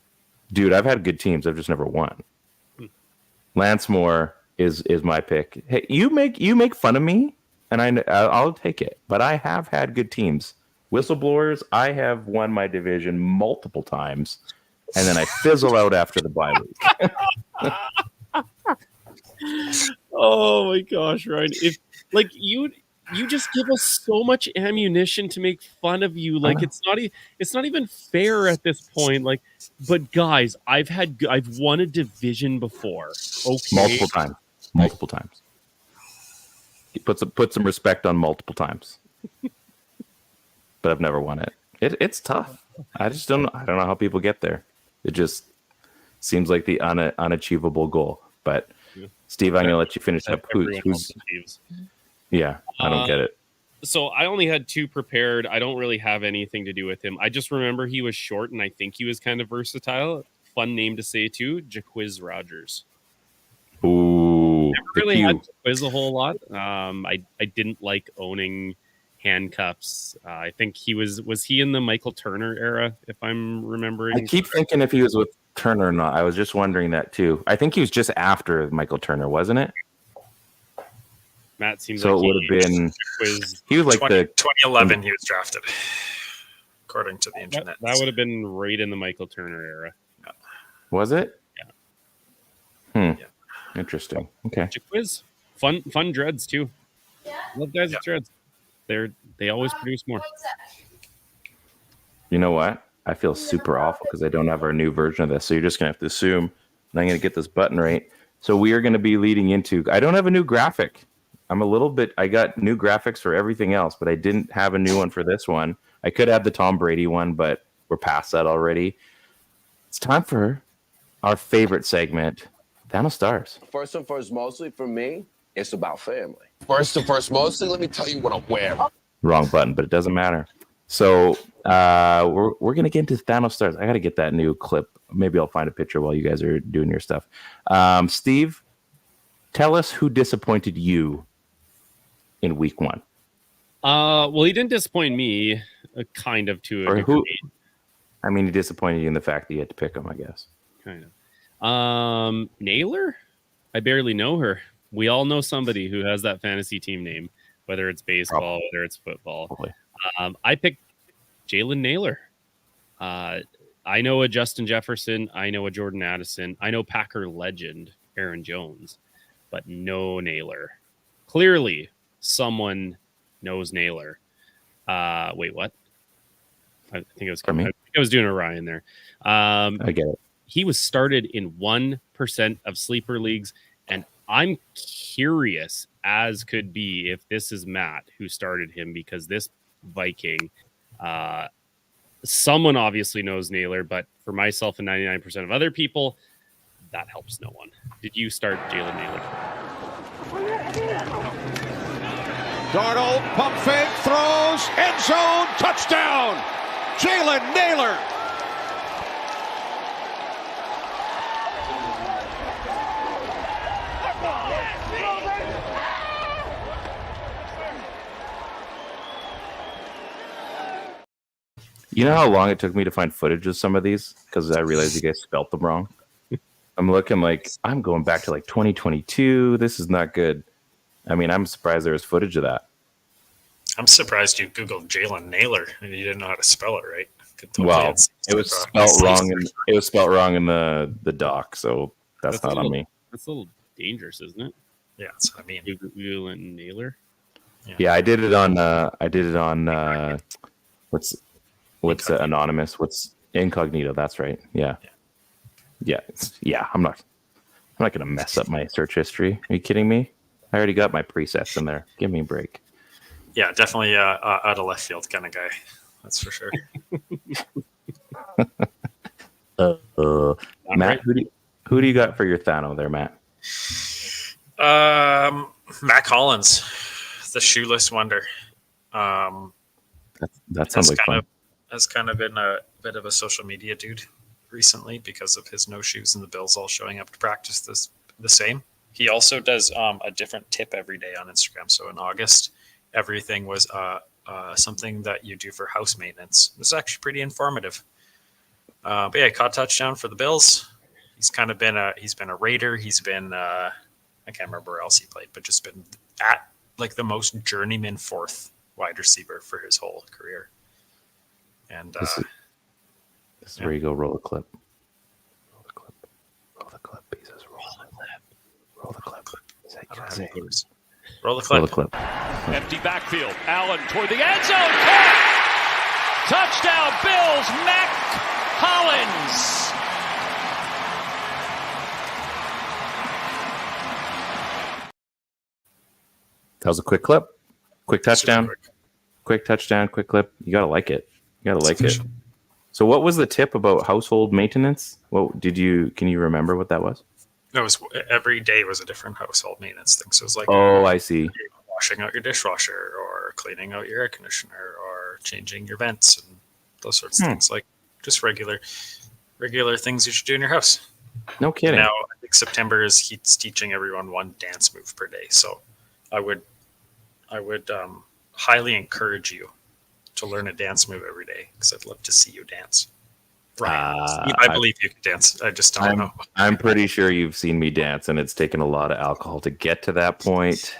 [SPEAKER 1] Dude, I've had good teams. I've just never won. Lance Moore is my pick. Hey, you make fun of me, and I'll take it. But I have had good teams. Whistleblowers, I have won my division multiple times, and then I fizzle out after the bye week.
[SPEAKER 2] Oh my gosh, Ryan! If like you just give us so much ammunition to make fun of you. Like it's not even fair at this point. Like, but guys, I've won a division before. Okay,
[SPEAKER 1] multiple times. Put some respect on multiple times. But I've never won it. It's tough. I just don't know. I don't know how people get there. It just seems like the unachievable goal. But Steve, I'm going to let you finish up. Who's Yeah, I don't get it.
[SPEAKER 2] So I only had 2 prepared. I don't really have anything to do with him. I just remember he was short, and I think he was kind of versatile. Fun name to say, too. Jaquiz Rogers.
[SPEAKER 1] Ooh.
[SPEAKER 2] Never really had Jaquiz a whole lot. I didn't like owning handcuffs. I think he was he in the Michael Turner era, if I'm remembering?
[SPEAKER 1] I keep thinking if he was with Turner or not. I was just wondering that too. I think he was just after Michael Turner, wasn't it?
[SPEAKER 2] Matt seems
[SPEAKER 1] so
[SPEAKER 2] like
[SPEAKER 1] it would have been. He was like
[SPEAKER 3] 2011. He was drafted, according to the internet.
[SPEAKER 2] That would have been right in the Michael Turner era.
[SPEAKER 3] Yeah.
[SPEAKER 1] Was it?
[SPEAKER 2] Yeah.
[SPEAKER 3] Yeah.
[SPEAKER 1] Interesting. Okay.
[SPEAKER 2] Jaquiz, fun dreads too. Love guys with dreads. They always produce more.
[SPEAKER 1] You know what? I feel super awful because I don't have our new version of this. So you're just going to have to assume, and I'm going to get this button right. So we are going to be leading into, I don't have a new graphic. I got new graphics for everything else, but I didn't have a new one for this one. I could have the Tom Brady one, but we're past that already. It's time for our favorite segment, THNO Stars.
[SPEAKER 4] First and first, mostly for me, it's about family. First and first, mostly, let me tell you what I'm wearing.
[SPEAKER 1] Wrong button, but it doesn't matter. So we're gonna get into THNO Stars. I gotta get that new clip. Maybe I'll find a picture while you guys are doing your stuff. Steve, tell us who disappointed you in week 1.
[SPEAKER 2] Well, he didn't disappoint me, kind of to a degree.
[SPEAKER 1] I mean, he disappointed you in the fact that you had to pick him, I guess.
[SPEAKER 2] Kind of. Naylor? I barely know her. We all know somebody who has that fantasy team name, whether it's baseball, whether it's football.
[SPEAKER 1] Probably.
[SPEAKER 2] I picked Jalen Naylor. I know a Justin Jefferson. I know a Jordan Addison. I know Packer legend Aaron Jones, but no Naylor. Clearly, someone knows Naylor. Wait, what? I think I was doing a Ryan there.
[SPEAKER 1] I get it.
[SPEAKER 2] He was started in 1% of sleeper leagues, and I'm curious as could be if this is Matt who started him, because this Viking, someone obviously knows Naylor, but for myself and 99% of other people, that helps no one. Did you start Jalen Naylor?
[SPEAKER 5] Darnold, pump fake, throws, end zone, touchdown! Jalen Naylor!
[SPEAKER 1] You know how long it took me to find footage of some of these? Because I realized you guys spelt them wrong. I'm looking like, I'm going back to like 2022. This is not good. I mean, I'm surprised there was footage of that.
[SPEAKER 3] I'm surprised you Googled Jalen Naylor and you didn't know how to spell it right.
[SPEAKER 1] Well, it was spelt wrong, and it was spelt wrong in the doc, so that's not on me.
[SPEAKER 2] That's a little dangerous, isn't it?
[SPEAKER 3] Yeah, that's what I mean.
[SPEAKER 2] Jalen Naylor.
[SPEAKER 1] Yeah, I did it on. What's anonymous? What's incognito? That's right. Yeah. I'm not gonna mess up my search history. Are you kidding me? I already got my presets in there. Give me a break.
[SPEAKER 3] Yeah, definitely out of left field kind of guy. That's for sure.
[SPEAKER 1] Matt, who do you got for your THNO there, Matt?
[SPEAKER 3] Mac Hollins, the shoeless wonder.
[SPEAKER 1] That sounds like fun.
[SPEAKER 3] Has kind of been a bit of a social media dude recently because of his no shoes and the Bills all showing up to practice the same. He also does a different tip every day on Instagram. So in August, everything was something that you do for house maintenance. It was actually pretty informative. But yeah, caught touchdown for the Bills. He's kind of been a Raider. He's been I can't remember where else he played, but just been at like the most journeyman fourth wide receiver for his whole career. And
[SPEAKER 1] this is where you go roll the clip. Roll the clip. Roll the clip. He says roll the clip. Roll the clip.
[SPEAKER 3] Roll the clip.
[SPEAKER 1] Roll the clip.
[SPEAKER 5] Empty backfield. Allen toward the end zone. Caught! Touchdown Bills. Mac Hollins.
[SPEAKER 1] That was a quick clip. Quick touchdown. Quick touchdown. Quick clip. You gotta like it. So what was the tip about household maintenance? Can you remember what that was?
[SPEAKER 3] It was every day was a different household maintenance thing. So it was like,
[SPEAKER 1] I see.
[SPEAKER 3] Washing out your dishwasher or cleaning out your air conditioner or changing your vents and those sorts of things. Like just regular things you should do in your house.
[SPEAKER 1] No kidding.
[SPEAKER 3] Now I think September he's teaching everyone one dance move per day. So I would highly encourage you to learn a dance move every day because I'd love to see you dance. Ryan, I believe you can dance. I just don't know.
[SPEAKER 1] I'm pretty sure you've seen me dance, and it's taken a lot of alcohol to get to that point.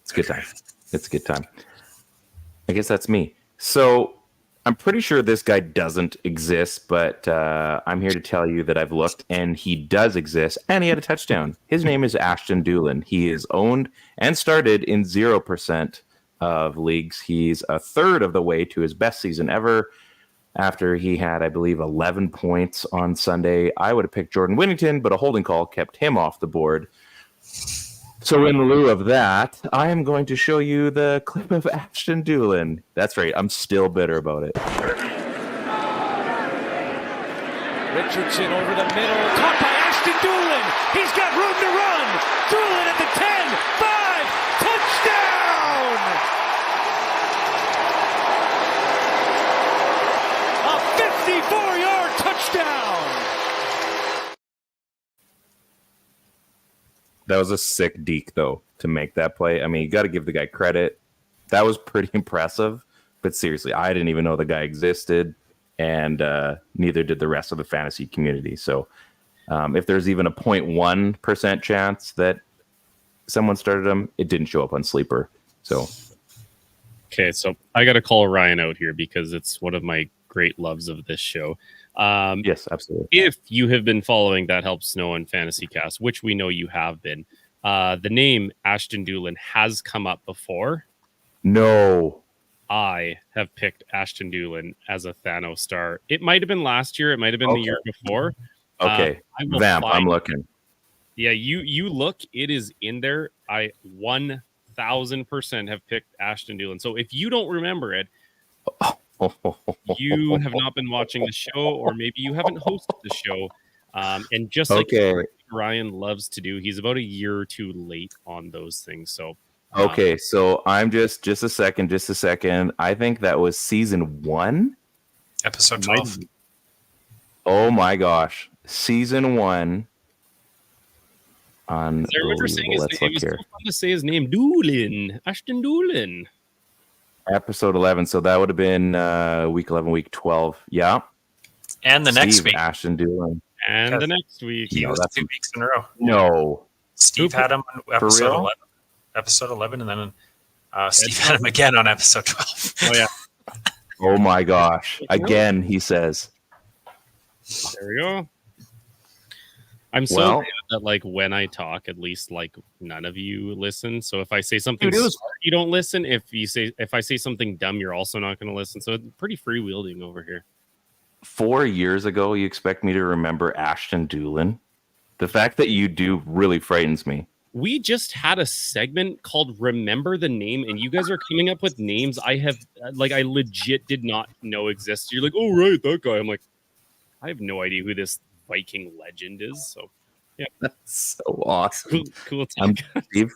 [SPEAKER 1] It's a good time. It's a good time. I guess that's me. So I'm pretty sure this guy doesn't exist, but I'm here to tell you that I've looked, and he does exist, and he had a touchdown. His name is Ashton Doolin. He is owned and started in 0% of leagues. He's a third of the way to his best season ever after he had, I believe, 11 points on Sunday. I would have picked Jordan Whittington, but a holding call kept him off the board. So in lieu of that, I am going to show you the clip of Ashton Doolin. That's right. I'm still bitter about it.
[SPEAKER 5] Richardson over the middle. Caught by Ashton Doolin. He's got room to run. Doolin at the 10, 5, touchdown! A 54-yard touchdown!
[SPEAKER 1] That was a sick deke, though, to make that play. I mean, you got to give the guy credit. That was pretty impressive. But seriously, I didn't even know the guy existed, and neither did the rest of the fantasy community. So if there's even a 0.1% chance that someone started him, it didn't show up on Sleeper. So,
[SPEAKER 2] okay, so I got to call Ryan out here because it's one of my great loves of this show.
[SPEAKER 1] Yes, absolutely.
[SPEAKER 2] If you have been following That Helps Snow and Fantasy Cast, which we know you have been, the name Ashton Doolin has come up before.
[SPEAKER 1] No.
[SPEAKER 2] I have picked Ashton Doolin as a THNO star. It might have been last year. It might have been the year before.
[SPEAKER 1] Okay. Vamp, I'm looking.
[SPEAKER 2] Yeah, you look. It is in there. I 1,000% have picked Ashton Doolin. So if you don't remember it, you have not been watching the show, or maybe you haven't hosted the show. And just like Ryan loves to do, he's about a year or two late on those things. So
[SPEAKER 1] okay, so I'm just a second. I think that was season 1,
[SPEAKER 3] episode 12.
[SPEAKER 1] Oh my gosh, season 1.
[SPEAKER 2] I remember saying his name. It was so fun to say his name, Doolin, Ashton Doolin.
[SPEAKER 1] Episode 11. So that would have been week 11, week 12. Yeah.
[SPEAKER 3] And the next week.
[SPEAKER 1] Ashton Doolin.
[SPEAKER 2] And the next week.
[SPEAKER 3] He was 2 weeks in a row.
[SPEAKER 1] No.
[SPEAKER 3] Steve had him on episode 11. Episode 11, and then Steve had him again on episode 12.
[SPEAKER 2] Oh, yeah.
[SPEAKER 1] Oh, my gosh. Again, he says.
[SPEAKER 2] There we go. I'm so glad that, like, when I talk, at least, like, none of you listen. So if I say something smart, you don't listen. If I say something dumb, you're also not going to listen. So it's pretty freewheeling over here. 4
[SPEAKER 1] years ago, you expect me to remember Ashton Doolin? The fact that you do really frightens me.
[SPEAKER 2] We just had a segment called Remember the Name, and you guys are coming up with names I legit did not know existed. You're like, oh, right, that guy. I'm like, I have no idea who this Viking legend is. So, yeah.
[SPEAKER 1] That's so awesome.
[SPEAKER 2] Cool.
[SPEAKER 1] Steve,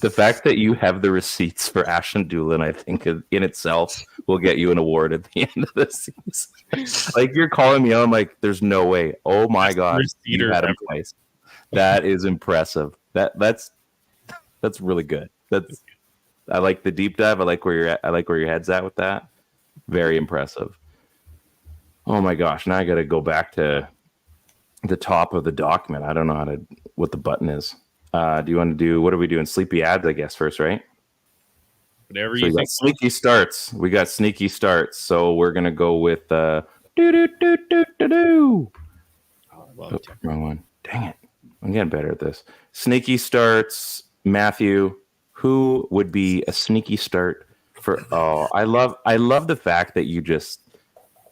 [SPEAKER 1] the fact that you have the receipts for Ashton Doolin, I think in itself will get you an award at the end of the season. Like, you're calling me out, I'm like, there's no way. Oh my God. You had him twice. That is impressive. That's really good. I like the deep dive. I like where you're at. I like where your head's at with that. Very impressive. Oh my gosh. Now I got to go back to the top of the document. I don't know what the button is. Do you want to do, what are we doing? Sleepy ads, I guess, first, right?
[SPEAKER 2] Whatever
[SPEAKER 1] so
[SPEAKER 2] you think.
[SPEAKER 1] Sneaky starts. We got sneaky starts. So we're going to go with wrong one. Dang it. I'm getting better at this. Sneaky starts. Matthew, who would be a sneaky start for? Oh, I love the fact that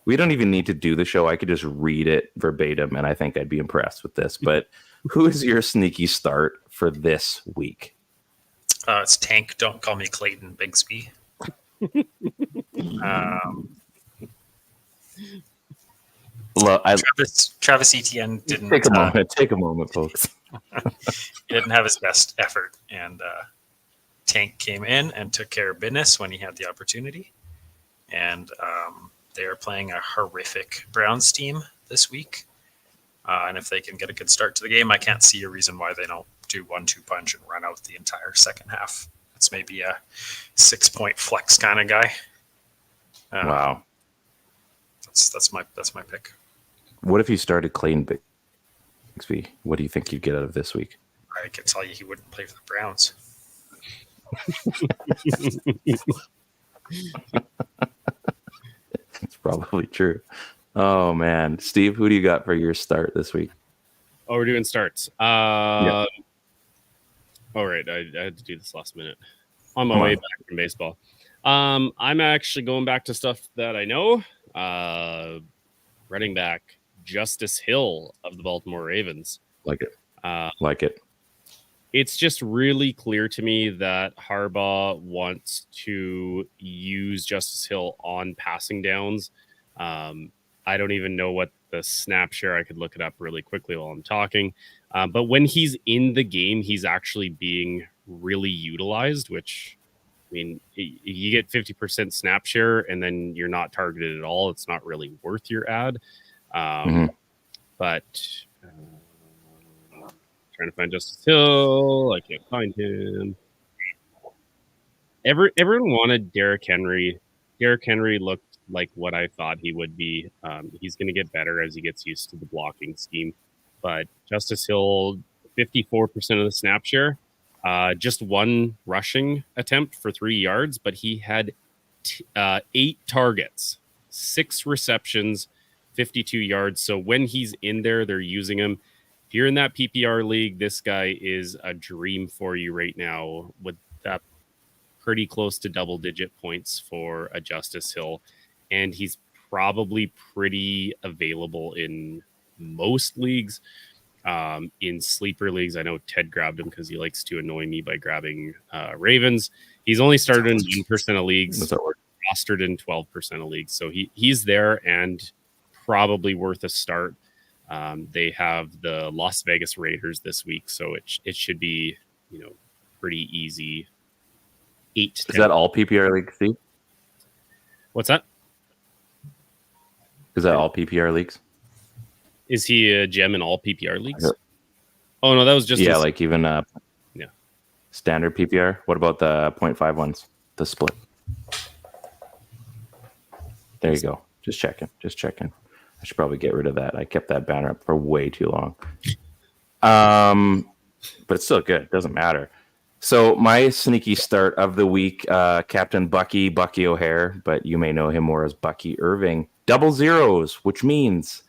[SPEAKER 1] we don't even need to do the show. I could just read it verbatim, and I think I'd be impressed with this. But who is your sneaky start for this week?
[SPEAKER 3] It's Tank. Don't call me Clayton Bigsby. Travis Etienne didn't
[SPEAKER 1] take a moment, folks.
[SPEAKER 3] He didn't have his best effort, and Tank came in and took care of business when he had the opportunity. And they are playing a horrific Browns team this week. And if they can get a good start to the game, I can't see a reason why they don't do 1-2 punch and run out the entire second half. It's maybe a 6-point flex kind of guy.
[SPEAKER 1] Wow.
[SPEAKER 3] That's my pick.
[SPEAKER 1] What if you started Clayton Bigsby? What do you think you'd get out of this week?
[SPEAKER 3] I can tell you he wouldn't play for the Browns.
[SPEAKER 1] It's probably true. Oh man, Steve, who do you got for your start this week?
[SPEAKER 2] Oh, we're doing starts. Yeah. All right, I had to do this last minute on my way back from baseball. I'm actually going back to stuff that I know. Running back Justice Hill of the Baltimore Ravens.
[SPEAKER 1] Like it.
[SPEAKER 2] It's just really clear to me that Harbaugh wants to use Justice Hill on passing downs. I don't even know what the snap share. I could look it up really quickly while I'm talking. But when he's in the game, he's actually being really utilized, which, I mean, you get 50% snap share and then you're not targeted at all. It's not really worth your ad. But trying to find Justice Hill. I can't find him. Everyone wanted Derrick Henry. Derrick Henry looked like what I thought he would be. He's going to get better as he gets used to the blocking scheme. But Justice Hill, 54% of the snap share. Just one rushing attempt for 3 yards, but he had 8 targets, 6 receptions, 52 yards. So when he's in there, they're using him. If you're in that PPR league, this guy is a dream for you right now with that pretty close to double-digit points for a Justice Hill. And he's probably pretty available in most leagues. In sleeper leagues, I know Ted grabbed him because he likes to annoy me by grabbing Ravens. He's only started in 1% of leagues, rostered in 12% of leagues. So he's there and probably worth a start. They have the Las Vegas Raiders this week, so it should be, pretty easy. 8 to 10.
[SPEAKER 1] Is that all PPR leagues, Steve?
[SPEAKER 2] What's that?
[SPEAKER 1] Is that all PPR leagues?
[SPEAKER 2] Is he a gem in all PPR leagues? Oh no, that was just
[SPEAKER 1] like even standard PPR. What about the 0.5 ones? The split. There you go. Just checking. I should probably get rid of that. I kept that banner up for way too long. But it's still good. It doesn't matter. So my sneaky start of the week, Captain Bucky O'Hare, but you may know him more as Bucky Irving. Double zeros, which means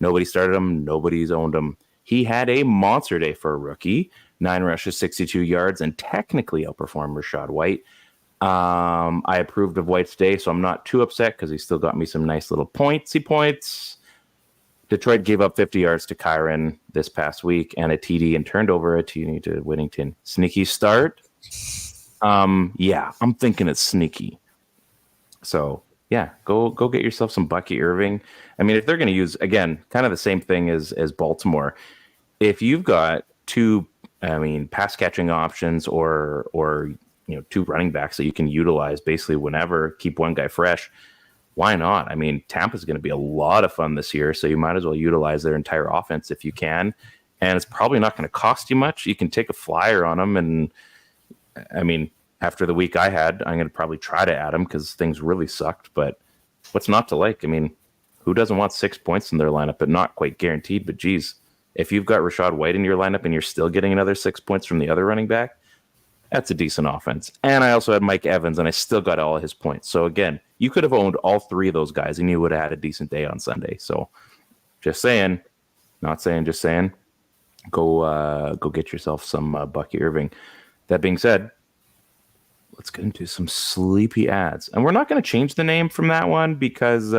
[SPEAKER 1] nobody started him, nobody's owned him. He had a monster day for a rookie. 9 rushes, 62 yards, and technically outperformed Rachaad White. I approved of White's day, so I'm not too upset because he still got me some nice little points. Detroit gave up 50 yards to Kyron this past week and a TD and turned over a TD to Whittington. Sneaky start. Yeah, I'm thinking it's sneaky. So yeah, go get yourself some Bucky Irving. I mean, if they're going to use, again, kind of the same thing as Baltimore, if you've got two, pass catching options or 2 running backs that you can utilize basically whenever, keep one guy fresh, why not? I mean, Tampa's going to be a lot of fun this year, so you might as well utilize their entire offense if you can. And it's probably not going to cost you much. You can take a flyer on them. And I mean, after the week I had, I'm going to probably try to add them because things really sucked. But what's not to like? I mean, who doesn't want 6 points in their lineup, but not quite guaranteed? But geez, if you've got Rachaad White in your lineup and you're still getting another 6 points from the other running back, that's a decent offense. And I also had Mike Evans, and I still got all of his points. So again, you could have owned all 3 of those guys, and you would have had a decent day on Sunday. So just saying, not saying, just saying, go get yourself some Bucky Irving. That being said, let's get into some sleepy ads. And we're not going to change the name from that one because,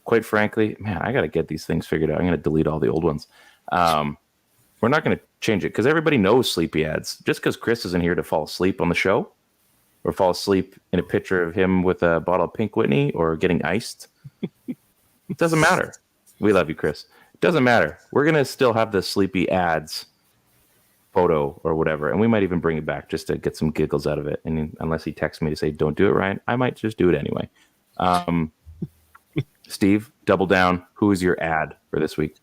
[SPEAKER 1] quite frankly, man, I got to get these things figured out. I'm going to delete all the old ones. We're not going to change it because everybody knows sleepy ads. Just because Chris isn't here to fall asleep on the show or fall asleep in a picture of him with a bottle of Pink Whitney or getting iced, it doesn't matter. We love you, Chris. It doesn't matter. We're going to still have the sleepy ads photo or whatever, and we might even bring it back just to get some giggles out of it. And unless he texts me to say, don't do it, Ryan, I might just do it anyway. Steve, double down. Who is your ad for this week?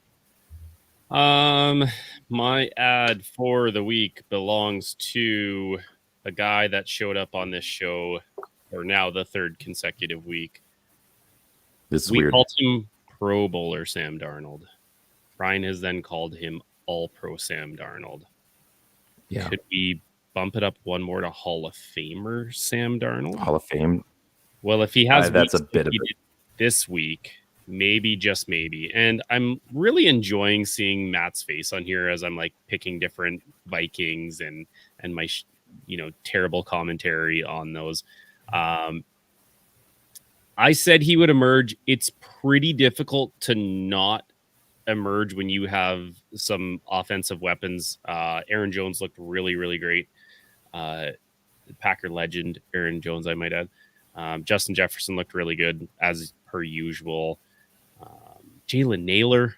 [SPEAKER 2] My ad for the week belongs to a guy that showed up on this show for now the 3rd consecutive week.
[SPEAKER 1] This is
[SPEAKER 2] we
[SPEAKER 1] weird.
[SPEAKER 2] called him Pro Bowler Sam Darnold. Ryan has then called him All Pro Sam Darnold.
[SPEAKER 1] Yeah.
[SPEAKER 2] Could we bump it up one more to Hall of Famer Sam Darnold?
[SPEAKER 1] Hall of Fame.
[SPEAKER 2] Well, if he has
[SPEAKER 1] that's a bit of it.
[SPEAKER 2] This week, maybe, just maybe. And I'm really enjoying seeing Matt's face on here as I'm like picking different Vikings and my terrible commentary on those. I said he would emerge. It's pretty difficult to not emerge when you have some offensive weapons. Aaron Jones looked really, really great. Packer legend Aaron Jones, I might add. Justin Jefferson looked really good as per usual. Jalen Naylor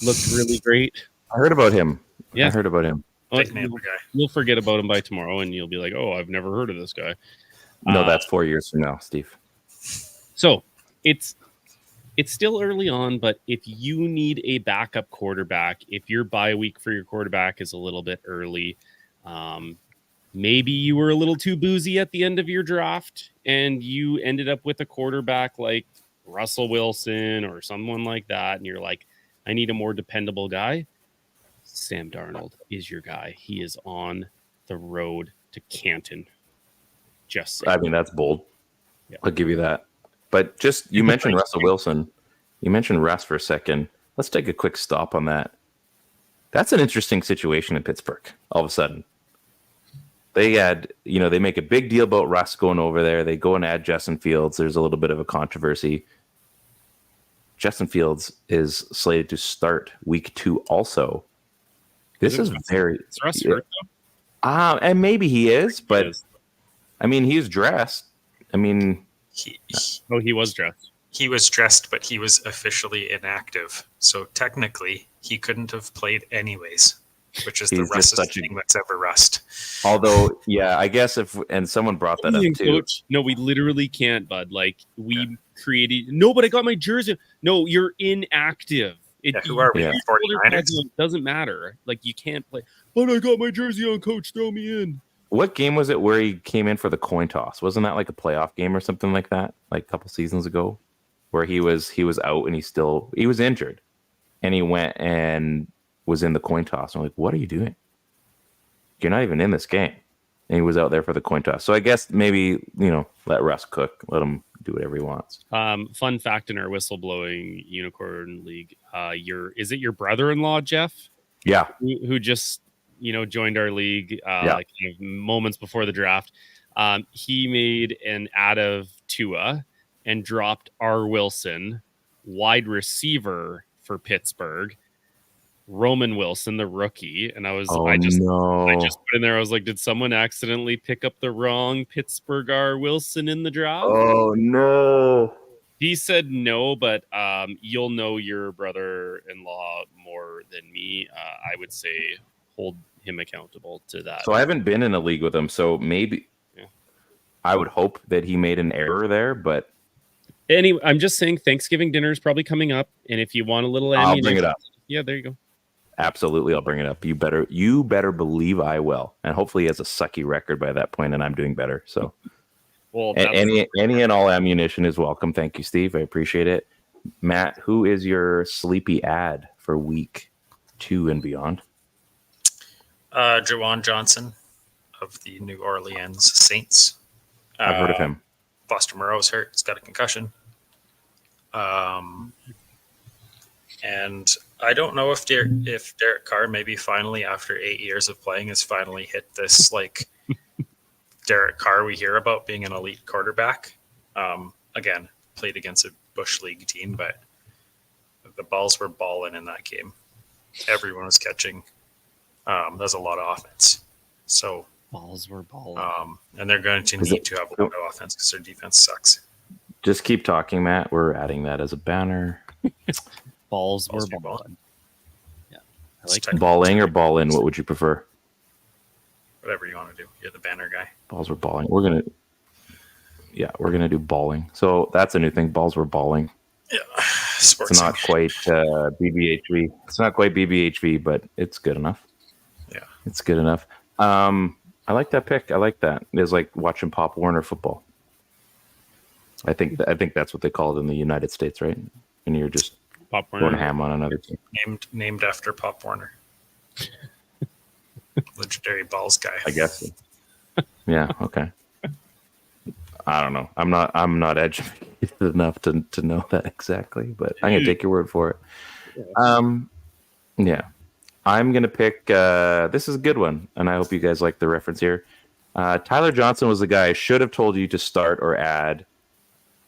[SPEAKER 2] looked really great.
[SPEAKER 1] I heard about him.
[SPEAKER 2] Yeah.
[SPEAKER 1] I heard about him.
[SPEAKER 3] Big Naylor guy.
[SPEAKER 2] You'll forget about him by tomorrow, and you'll be like, "Oh, I've never heard of this guy."
[SPEAKER 1] No, that's 4 years from now, Steve.
[SPEAKER 2] So it's still early on, but if you need a backup quarterback, if your bye week for your quarterback is a little bit early, maybe you were a little too boozy at the end of your draft, and you ended up with a quarterback like Russell Wilson or someone like that, and you're like, I need a more dependable guy. Sam Darnold is your guy. He is on the road to Canton. Just saying.
[SPEAKER 1] I mean, that's bold.
[SPEAKER 2] Yeah.
[SPEAKER 1] I'll give you that. But just, you mentioned Russell Wilson. You mentioned Russ for a second. Let's take a quick stop on that. That's an interesting situation in Pittsburgh, all of a sudden. They had, they make a big deal about Russ going over there. They go and add Justin Fields. There's a little bit of a controversy. Justin Fields is slated to start week 2 also. This is very...
[SPEAKER 2] Is Russ hurt, though?
[SPEAKER 1] And maybe he is, but
[SPEAKER 2] He is.
[SPEAKER 1] I mean, he's dressed. I mean...
[SPEAKER 3] He
[SPEAKER 2] was dressed.
[SPEAKER 3] He was dressed, but he was officially inactive. So technically, he couldn't have played anyways, which is the Russest thing that's ever Rust.
[SPEAKER 1] Although, yeah, I guess and someone brought that up too.
[SPEAKER 2] Coach, no, we literally can't, bud. Like, we created... No, but I got my jersey. No, you're inactive.
[SPEAKER 3] Who are we?
[SPEAKER 1] Yeah.
[SPEAKER 3] 49ers?
[SPEAKER 2] It doesn't matter. Like, you can't play. But I got my jersey on, coach. Throw me in.
[SPEAKER 1] What game was it where he came in for the coin toss? Wasn't that like a playoff game or something like that? Like a couple seasons ago, where he was out and he was injured, and he went and was in the coin toss. I'm like, what are you doing? You're not even in this game. And he was out there for the coin toss. So I guess maybe, let Russ cook. Let him do whatever he wants.
[SPEAKER 2] Fun fact in our whistleblowing unicorn league, is it your brother-in-law, Jeff?
[SPEAKER 1] Yeah.
[SPEAKER 2] Who just, joined our league like kind of moments before the draft. He made an ad of Tua and dropped R. Wilson, wide receiver for Pittsburgh, Roman Wilson, the rookie. And I just put in there, I was like, did someone accidentally pick up the wrong Pittsburgh R. Wilson in the draft?
[SPEAKER 1] Oh, no.
[SPEAKER 2] He said no, but you'll know your brother-in-law more than me. I would say hold him accountable to that.
[SPEAKER 1] So I haven't been in a league with him, so maybe I would hope that he made an error there, but
[SPEAKER 2] anyway, I'm just saying Thanksgiving dinner is probably coming up, and if you want a little
[SPEAKER 1] I'll bring it up.
[SPEAKER 2] Yeah, there you go.
[SPEAKER 1] Absolutely, I'll bring it up. You better believe I will, and hopefully he has a sucky record by that point, and I'm doing better. So,
[SPEAKER 2] well,
[SPEAKER 1] any and all ammunition is welcome. Thank you, Steve. I appreciate it. Matt, who is your sleepy ad for week 2 and beyond?
[SPEAKER 3] Jawan Johnson of the New Orleans Saints.
[SPEAKER 1] I've heard of him.
[SPEAKER 3] Foster Moreau's hurt. He's got a concussion. And I don't know if Derek Carr maybe finally, after 8 years of playing, has finally hit this like Derek Carr we hear about being an elite quarterback. Again, played against a Bush League team, but the balls were balling in that game. Everyone was catching. There's a lot of offense. So
[SPEAKER 2] balls were balling.
[SPEAKER 3] And they're going to need to have a lot of offense because their defense sucks.
[SPEAKER 1] Just keep talking, Matt. We're adding that as a banner.
[SPEAKER 2] Balls were balling. Yeah, I like
[SPEAKER 1] balling or ball in. What would you prefer?
[SPEAKER 3] Whatever you want to do. You're the banner guy.
[SPEAKER 1] Balls were balling. We're gonna do balling. So that's a new thing. Balls were balling.
[SPEAKER 3] Yeah,
[SPEAKER 1] it's not quite BBHV. It's not quite BBHV, but it's good enough.
[SPEAKER 3] Yeah,
[SPEAKER 1] it's good enough. I like that pick. I like that. It's like watching Pop Warner football. I think that's what they call it in the United States, right? And you're just
[SPEAKER 2] Pop Warner
[SPEAKER 1] going ham on another team.
[SPEAKER 3] Named after Pop Warner. Legendary balls guy.
[SPEAKER 1] I guess. Yeah. Okay. I don't know. I'm not educated enough to know that exactly, but I'm gonna take your word for it. Yeah. I'm gonna pick. This is a good one, and I hope you guys like the reference here. Tyler Johnson was the guy I should have told you to start or add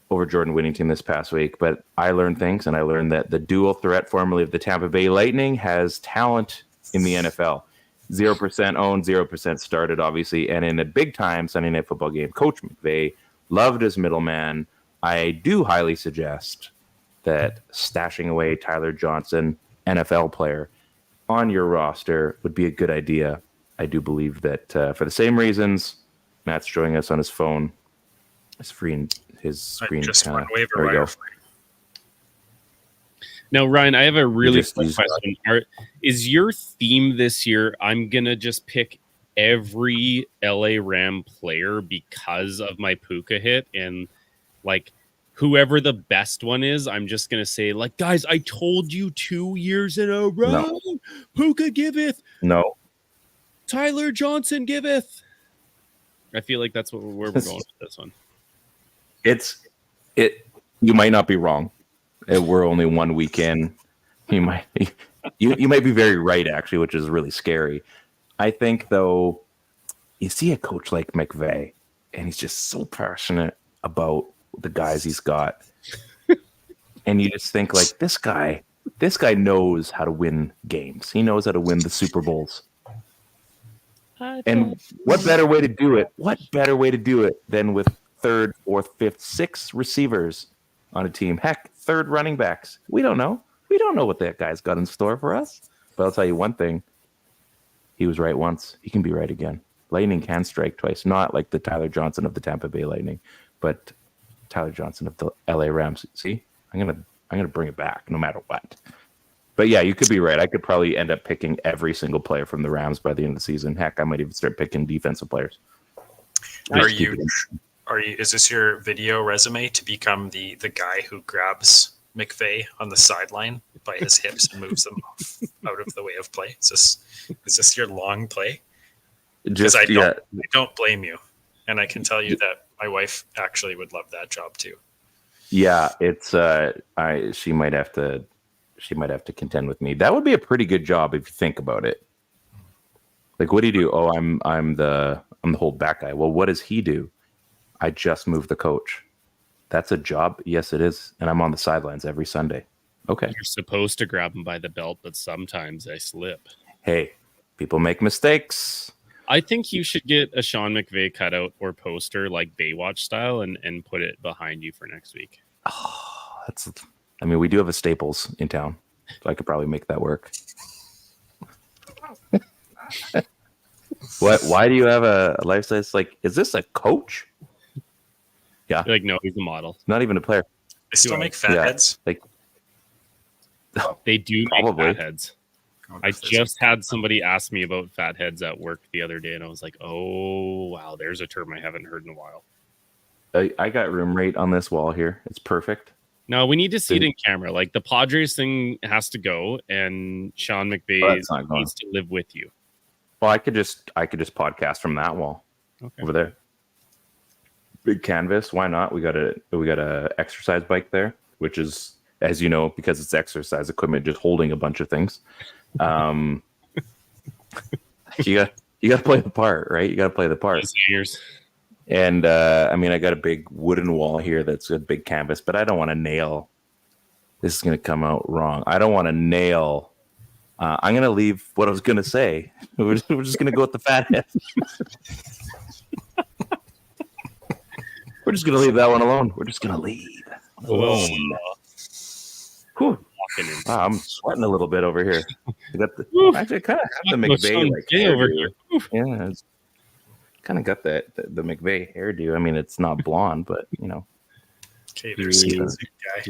[SPEAKER 1] over Jordan Whittington this past week, but I learned things, and I learned that the dual threat formerly of the Tampa Bay Lightning has talent in the NFL. 0% owned, 0% started, obviously, and in a big-time Sunday Night Football game, Coach McVay loved his middleman. I do highly suggest that stashing away Tyler Johnson, NFL player, on your roster would be a good idea. I do believe that for the same reasons, Matt's showing us on his phone. His screen
[SPEAKER 3] just
[SPEAKER 1] kind of.
[SPEAKER 3] waiver
[SPEAKER 1] There we go.
[SPEAKER 2] Now, Ryan, I have a really quick question. Is your theme this year, I'm going to just pick every LA Ram player because of my Puka hit, and like whoever the best one is, I'm just going to say, like, guys, I told you 2 years in a row,
[SPEAKER 1] No.
[SPEAKER 2] Puka giveth.
[SPEAKER 1] No.
[SPEAKER 2] Tyler Johnson giveth. I feel like that's where we're going with this one.
[SPEAKER 1] You might not be wrong. We're only 1 week in. You might be very right, actually, which is really scary. I think, though, you see a coach like McVay, and he's just so passionate about the guys he's got, and you just think, like, this guy knows how to win games. He knows how to win the Super Bowls. And what better way to do it? What better way to do it than with 3rd, 4th, 5th, 6th receivers on a team? Heck, 3rd running backs. We don't know. We don't know what that guy's got in store for us. But I'll tell you one thing. He was right once. He can be right again. Lightning can strike twice. Not like the Tyler Johnson of the Tampa Bay Lightning, but Tyler Johnson of the LA Rams. See, I'm gonna bring it back no matter what. But yeah, you could be right. I could probably end up picking every single player from the Rams by the end of the season. Heck, I might even start picking defensive players.
[SPEAKER 3] Is this your video resume to become the guy who grabs McVay on the sideline by his hips and moves them out of the way of play? Is this your long play? Because I don't blame you, and I can tell you that my wife actually would love that job too.
[SPEAKER 1] Yeah, it's she might have to contend with me. That would be a pretty good job if you think about it. Like, what do you do? Oh, I'm the whole back guy. Well, what does he do? I just moved the coach. That's a job. Yes, it is. And I'm on the sidelines every Sunday. Okay.
[SPEAKER 2] You're supposed to grab them by the belt, but sometimes I slip.
[SPEAKER 1] Hey, people make mistakes.
[SPEAKER 2] I think you should get a Sean McVay cutout or poster like Baywatch style and put it behind you for next week.
[SPEAKER 1] Oh, we do have a Staples in town, so I could probably make that work. What? Why do you have a lifestyle? It's like, is this a coach? Yeah.
[SPEAKER 2] You're like, no, he's a model.
[SPEAKER 1] Not even a player.
[SPEAKER 3] They still make fatheads.
[SPEAKER 1] Like,
[SPEAKER 2] they do
[SPEAKER 1] probably.
[SPEAKER 2] make fatheads. I just had somebody ask me about fatheads at work the other day, and I was like, oh, wow, there's a term I haven't heard in a while.
[SPEAKER 1] I got room rate on this wall here. It's perfect.
[SPEAKER 2] No, we need to see it in camera. Like, the Padres thing has to go, and Sean McVay needs to live with you.
[SPEAKER 1] Well, I could just podcast from that wall over there. Big canvas. Why not? We got a exercise bike there, which is, as you know, because it's exercise equipment, just holding a bunch of things. You got to play the part, right? You got to play the part. And I got a big wooden wall here that's a big canvas, but I don't want to nail. This is going to come out wrong. I don't want to nail. I'm going to leave what I was going to say. We're just going to go with the fathead. We're just going to leave that one alone. We're just going to leave it alone. I'm sweating a little bit over here. Actually, I kind of have the McVay
[SPEAKER 2] over here.
[SPEAKER 1] Yeah, it's kind of got the McVay hairdo. I mean, it's not blonde, but you know.
[SPEAKER 3] Okay, there's a guy.
[SPEAKER 1] A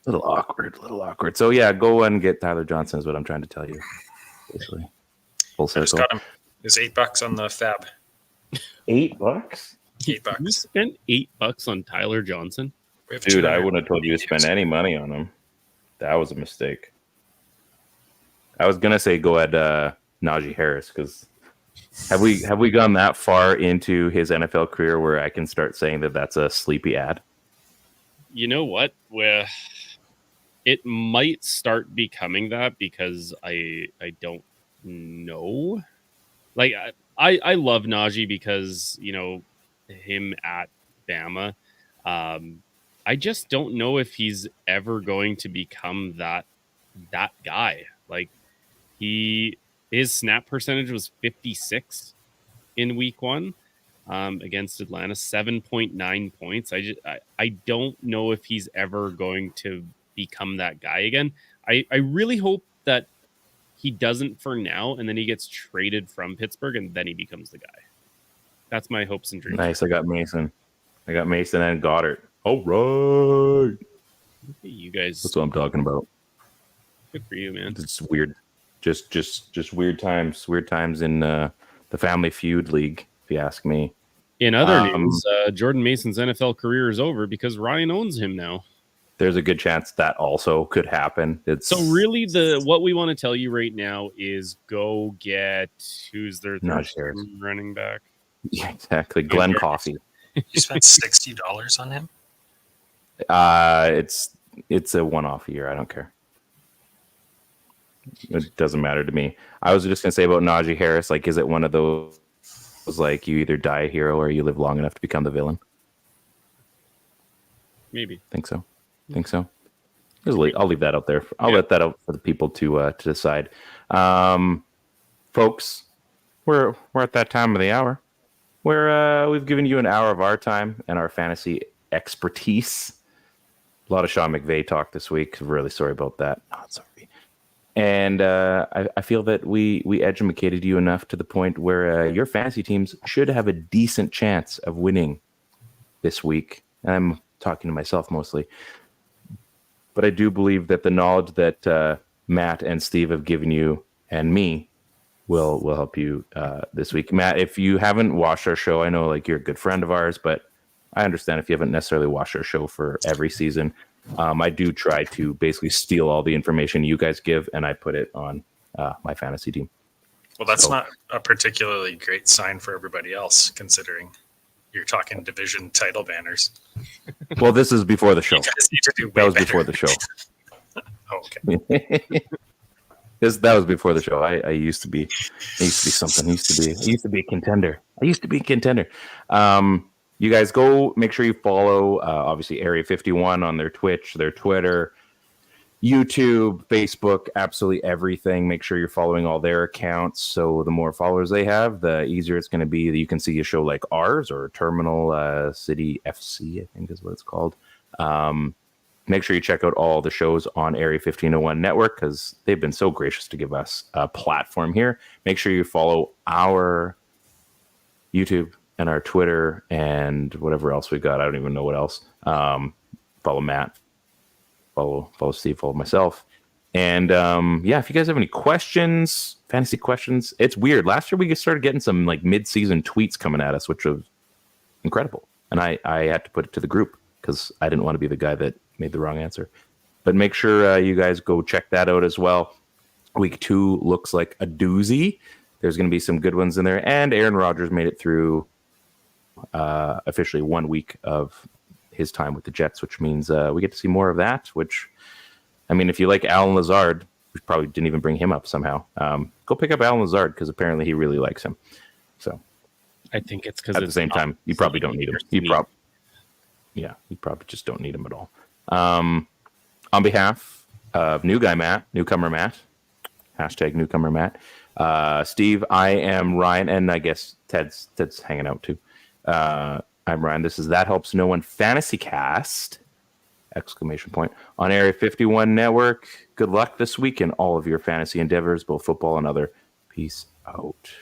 [SPEAKER 1] little awkward. So yeah, go and get Tyler Johnson is what I'm trying to tell you. Basically, full circle. I just got him.
[SPEAKER 3] There's $8 on the fab.
[SPEAKER 1] $8?
[SPEAKER 3] $8.
[SPEAKER 2] You spent $8 on Tyler Johnson?
[SPEAKER 1] Dude, I wouldn't have told you to spend any money on him. That was a mistake. I was gonna say go at Najee Harris because have we gone that far into his NFL career where I can start saying that that's a sleepy ad?
[SPEAKER 2] You know what? Well, it might start becoming that because I don't know. Like I love Najee because you know him at Bama. I just don't know if he's ever going to become that guy. Like his snap percentage was 56 in week 1 against Atlanta, 7.9 points. I don't know if he's ever going to become that guy again. I really hope that he doesn't for now, and then he gets traded from Pittsburgh, and then he becomes the guy. That's my hopes and dreams.
[SPEAKER 1] Nice. I got Mason and Goddard. All right.
[SPEAKER 2] You guys.
[SPEAKER 1] That's what I'm talking about.
[SPEAKER 2] Good for you, man.
[SPEAKER 1] It's weird. Just weird times. Weird times in the Family Feud League, if you ask me.
[SPEAKER 2] In other news, Jordan Mason's NFL career is over because Ryan owns him now.
[SPEAKER 1] There's a good chance that also could happen.
[SPEAKER 2] So really, what we want to tell you right now is go get who's their third running back.
[SPEAKER 1] Yeah, exactly. Glenn Coffey.
[SPEAKER 3] You spent $60 on him?
[SPEAKER 1] It's a one-off year. I don't care. It doesn't matter to me. I was just gonna say about Najee Harris. Like, is it one of those like you either die a hero or you live long enough to become the villain?
[SPEAKER 2] Maybe.
[SPEAKER 1] Think so. I'll leave that out there. I'll let that out for the people to decide. Folks, we're at that time of the hour where we've given you an hour of our time and our fantasy expertise. A lot of Sean McVay talk this week. Really sorry about that. Not sorry. And I feel that we educated you enough to the point where your fantasy teams should have a decent chance of winning this week. And I'm talking to myself mostly. But I do believe that the knowledge that Matt and Steve have given you, and me, will help you this week. Matt, if you haven't watched our show, I know like you're a good friend of ours, but I understand if you haven't necessarily watched our show for every season. I do try to basically steal all the information you guys give, and I put it on my fantasy team.
[SPEAKER 3] Well, that's not a particularly great sign for everybody else, considering you're talking division title banners.
[SPEAKER 1] Well, this is before the show.
[SPEAKER 3] You guys need to do way
[SPEAKER 1] That was
[SPEAKER 3] better.
[SPEAKER 1] before the show.
[SPEAKER 3] Oh, okay.
[SPEAKER 1] That was before the show. I used to be something. I used to be a contender. You guys go make sure you follow obviously Area 51 on their Twitch, their Twitter, YouTube, Facebook, absolutely everything. Make sure you're following all their accounts. So the more followers they have, the easier it's going to be that you can see a show like ours or Terminal City FC, I think is what it's called. Make sure you check out all the shows on Area 1501 Network because they've been so gracious to give us a platform here. Make sure you follow our YouTube and our Twitter and whatever else we got. I don't even know what else. Follow Matt. Follow Steve, follow myself. And if you guys have any questions, fantasy questions, it's weird. Last year we started getting some like mid-season tweets coming at us, which was incredible. And I had to put it to the group because I didn't want to be the guy that made the wrong answer. But make sure you guys go check that out as well. Week 2 looks like a doozy. There's going to be some good ones in there. And Aaron Rodgers made it through officially 1 week of his time with the Jets, which means we get to see more of that, which, I mean, if you like Alan Lazard, we probably didn't even bring him up somehow. Go pick up Alan Lazard because apparently he really likes him. So
[SPEAKER 2] I think it's because
[SPEAKER 1] at the same time, you probably don't need him. You probably just don't need him at all. On behalf of newcomer Matt, hashtag newcomer Matt, Steve, I am Ryan, and I guess Ted's hanging out too. I'm Ryan. This is That Helps No One Fantasy Cast! ! On Area 51 Network. Good luck this week in all of your fantasy endeavors, both football and other. Peace out.